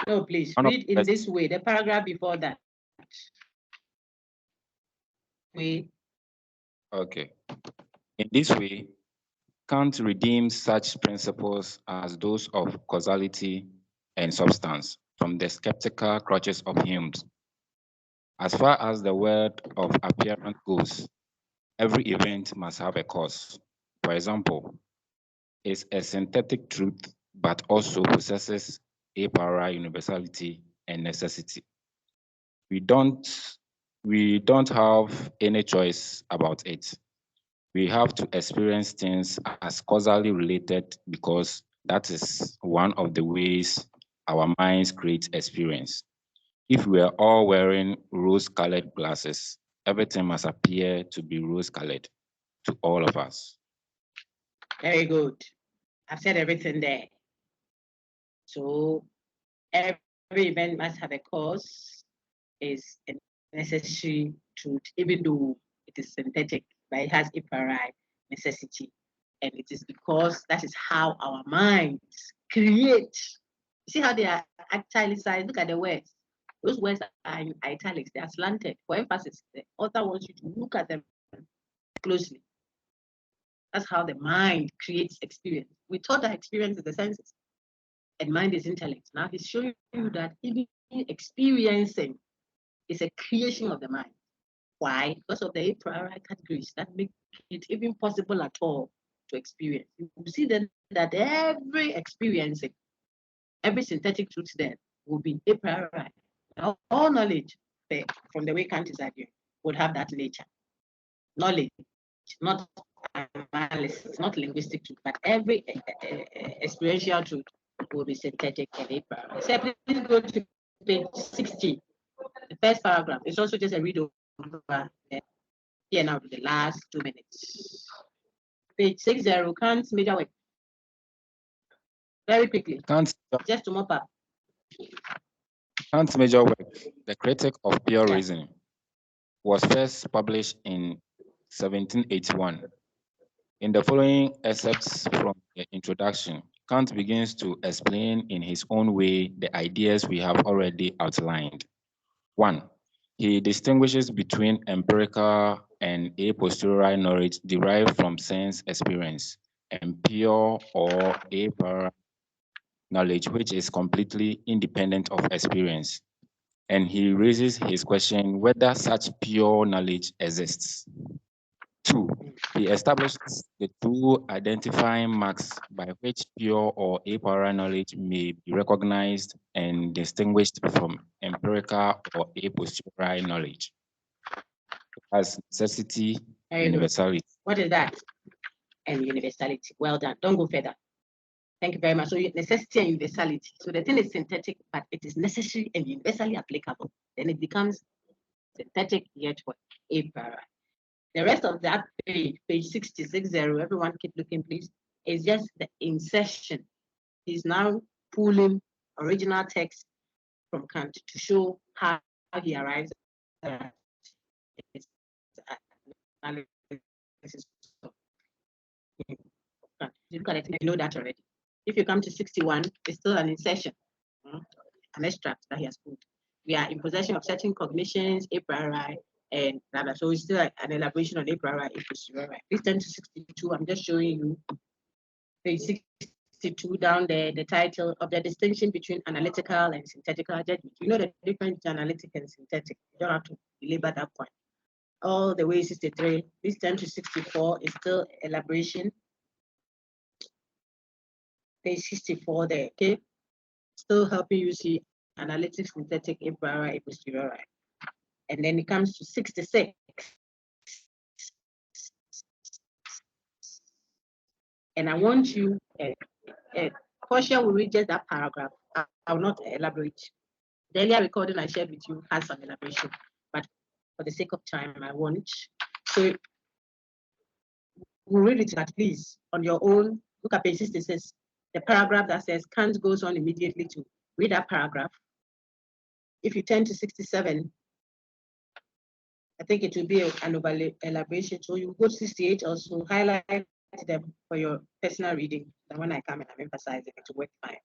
[SPEAKER 1] No, please read in this way. The paragraph before that.
[SPEAKER 8] Okay. In this way, Kant redeems such principles as those of causality and substance from the skeptical crutches of Hume. As far as the world of appearance goes, every event must have a cause. For example, is a synthetic truth, but also possesses a priori universality and necessity. We don't have any choice about it. We have to experience things as causally related because that is one of the ways our minds create experience. If we are all wearing rose-colored glasses, everything must appear to be rose-colored to all of us.
[SPEAKER 1] Very good. I've said everything there. So every event must have a cause, is a necessary truth, even though it is synthetic, but it has a priori necessity. And it is because that is how our minds create. See how they are italicized? Look at the words. Those words are in italics, they are slanted. For emphasis, the author wants you to look at them closely. That's how the mind creates experience. We thought that experience is the senses and mind is intellect. Now he's showing you that even experiencing is a creation of the mind. Why? Because of the a priori categories that make it even possible at all to experience. You see then that every experiencing, every synthetic truth there will be a priori. Now, all knowledge, from the way Kant is arguing, would have that nature. Knowledge, not analysis, not linguistic truth, but every experiential truth will be synthetic and a priori. So please go to page 60. The first paragraph is also just a read over. Here now, the last 2 minutes. Page 60, Kant's major work. Very quickly. Just to mop up.
[SPEAKER 8] Kant's major work, The Critique of Pure Reasoning, was first published in 1781. In the following excerpts from the introduction, Kant begins to explain in his own way the ideas we have already outlined. 1. He distinguishes between empirical and a posteriori knowledge derived from sense experience and pure or a priori knowledge, which is completely independent of experience. And he raises his question whether such pure knowledge exists. 2. He establishes the two identifying marks by which pure or a priori knowledge may be recognized and distinguished from empirical or a posteriori knowledge as necessity and universality.
[SPEAKER 1] What is that? And universality. Well done. Don't go further. Thank you very much. So necessity and universality. So the thing is synthetic, but it is necessary and universally applicable. Then it becomes synthetic yet what? A priori. The rest of that page 66, everyone keep looking, please, is just the insertion. He's now pulling original text from Kant to show how he arrives at his analysis of Kant. You look at it, you know that already. If you come to 61, it's still an insertion, an extract that he has put. We are in possession of certain cognitions, a priori, and blah. So it's still an elaboration on a priori, a posteriori. Please turn to 62. I'm just showing you page 62 down there, the title of the distinction between analytical and synthetical judgment. You know the difference between analytic and synthetic. You don't have to belabor that point. All the way 63. Please turn to 64. It's still elaboration. Page 64 there, okay? still helping you see analytic, synthetic, a priori, a posteriori. And then it comes to 66. And I want you, Portia will read just that paragraph. I will not elaborate. The earlier recording I shared with you has some elaboration, but for the sake of time, I won't. So we'll read it at least on your own. Look at page 66, the paragraph that says Kant goes on immediately to read that paragraph. If you turn to 67, I think it will be an elaboration. So you go to 68 also, highlight them for your personal reading. And when I come and I'm emphasizing it to work fine.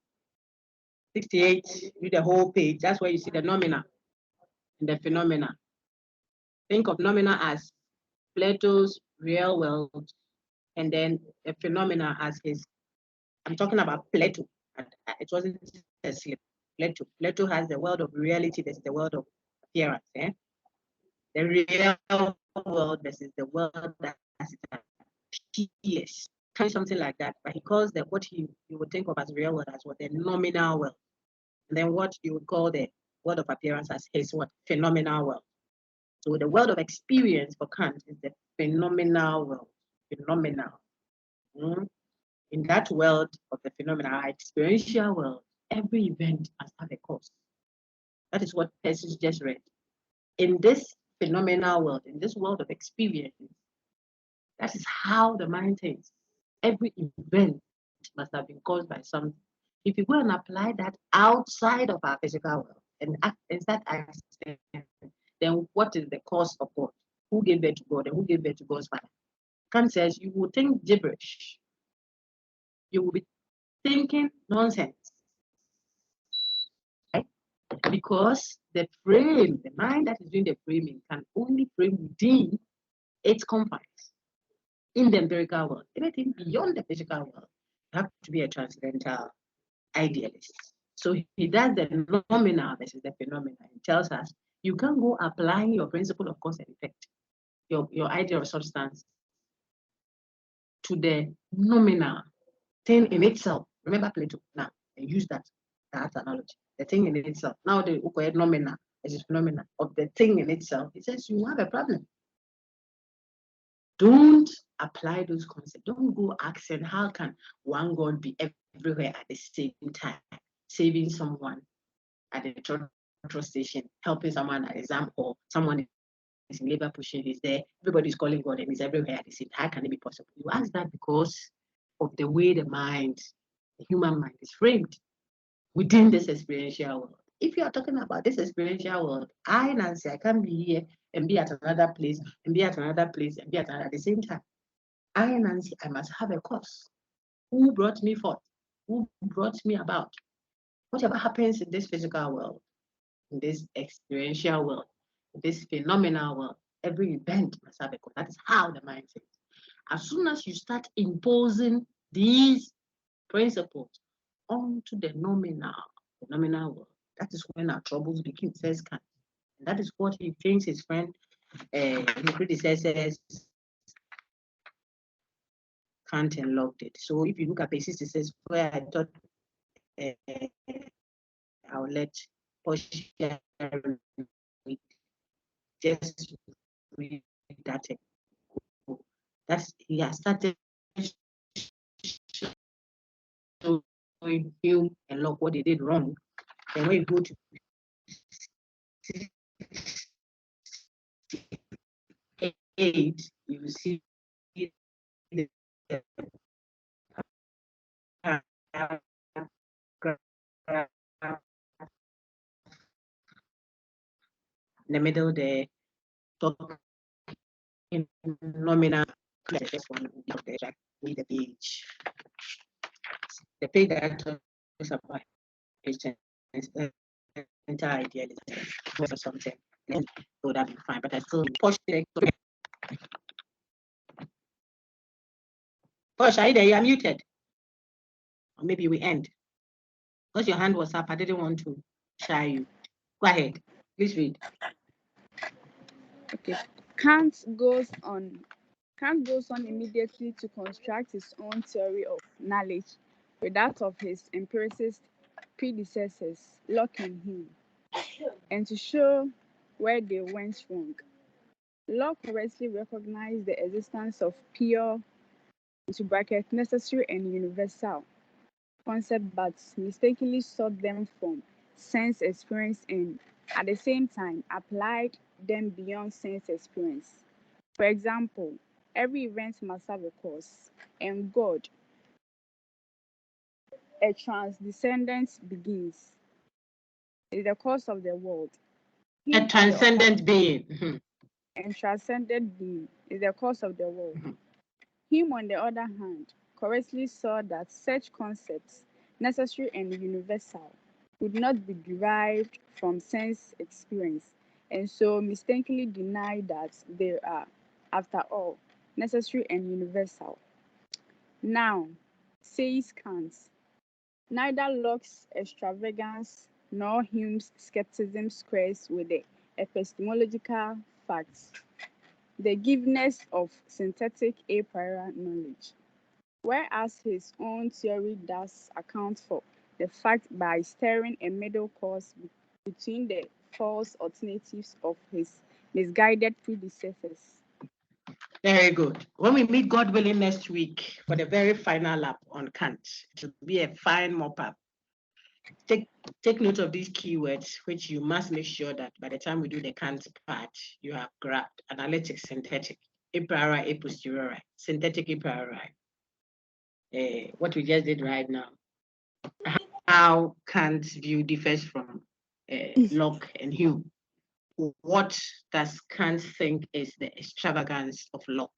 [SPEAKER 1] 68, read the whole page. That's where you see the noumena and the phenomena. Think of noumena as Plato's real world, and then the phenomena as his. I'm talking about Plato. It wasn't a slip. Plato has the world of reality versus the world of appearance. The real world versus the world that appears. Kind of something like that. But he calls what you would think of as real world as what the nominal world. And then what you would call the world of appearance as his what? Phenomenal world. So the world of experience for Kant is the phenomenal world. Phenomenal. In that world of the phenomenal experiential world, every event must have a cause. That is what Percy just read. In this phenomenal world, in this world of experience, that is how the mind thinks. Every event must have been caused by something. If you go and apply that outside of our physical world and start asking, then what is the cause of God? Who gave birth to God and who gave birth to God's Father? Kant says you will think gibberish. You will be thinking nonsense. Right? Because the mind that is doing the framing can only frame within its confines in the empirical world. Anything beyond the physical world, you have to be a transcendental idealist. So he does the nominal versus the phenomena. He tells us you can't go applying your principle of cause and effect, your idea of substance, to the nominal thing in itself. Remember Plato now, and use that analogy. The thing in itself. Now the nominal is phenomena of the thing in itself. It says you have a problem. Don't apply those concepts. Don't go asking how can one God be everywhere at the same time, saving someone at the petrol station, helping someone at exam hall, someone is in labor pushing, he's there, everybody's calling God and he's everywhere at the same time. How can it be possible? You ask that because of the way the human mind is framed within this experiential world. If you are talking about this experiential world, Nancy, I can't be here and be at another place and be at another place and be at the same time. Nancy, I must have a cause. Who brought me forth? Who brought me about? Whatever happens in this physical world, in this experiential world, in this phenomenal world, every event must have a cause. That is how the mind thinks. As soon as you start imposing these principles onto the nominal world, that is when our troubles begin, says Kant. And that is what he thinks his friend, his predecessors, Kant and Locke did. So if you look at page 66, where I thought I'll let Portia just read that. That's he has started showing Hume and Locke what they did wrong. And when you go to eight, you will see the in the middle there, talking nominal. Just one of the read the page. The page that talks about entire idealism or something. Then so that'd be fine. But I still push it. Push, are you there? You are muted. Or maybe we end. Because your hand was up, I didn't want to shy you. Go ahead. Please read.
[SPEAKER 9] Okay. Kant goes on immediately to construct his own theory of knowledge with that of his empiricist predecessors, Locke and Hume, and to show where they went wrong. Locke correctly recognized the existence of pure into bracket necessary and universal concept, but mistakenly sought them from sense experience and at the same time applied them beyond sense experience. For example, every event must have a cause, and God, a transcendent begins, is the cause of the world.
[SPEAKER 1] A transcendent being.
[SPEAKER 9] And transcendent being is the cause of the world. Hume, on the other hand, correctly saw that such concepts, necessary and universal, would not be derived from sense experience, and so mistakenly denied that they are, after all, necessary and universal. Now, says Kant, neither Locke's extravagance nor Hume's skepticism squares with the epistemological facts, the giveness of synthetic a priori knowledge, whereas his own theory does account for the fact by steering a middle course between the false alternatives of his misguided predecessors.
[SPEAKER 1] Very good. When we meet, God willing, next week for the very final lap on Kant, it will be a fine mop-up. Take note of these keywords, which you must make sure that by the time we do the Kant part, you have grabbed: analytic, synthetic, a priori, a posteriori, synthetic, a priori. What we just did right now, how Kant's view differs from Locke and Hume. What does Kant think is the extravagance of Locke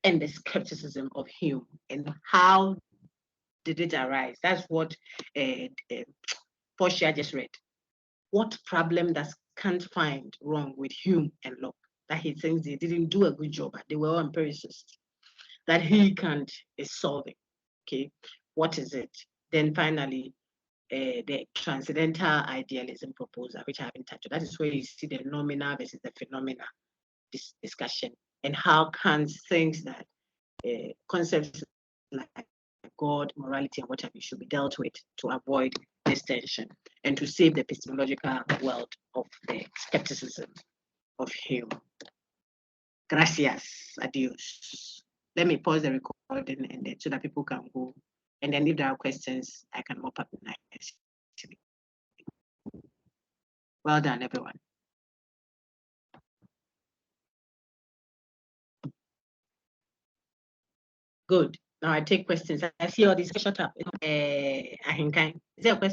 [SPEAKER 1] and the skepticism of Hume, and how did it arise? That's what Portia just read. What problem does Kant find wrong with Hume and Locke that he thinks they didn't do a good job at? They were all empiricists that he, Kant, is solving. Okay, what is it? Then finally, the transcendental idealism proposal, which I haven't touched on. That is where you see the nominal versus the phenomena discussion, and how Kant thinks that concepts like God, morality, and what have you should be dealt with to avoid this tension and to save the epistemological world of the skepticism of Hume. Gracias. Adios. Let me pause the recording and then so that people can go. And then if there are questions, I can mop up nicely. Well done, everyone. Good. Now I take questions. I see all these shut up. Is there a question?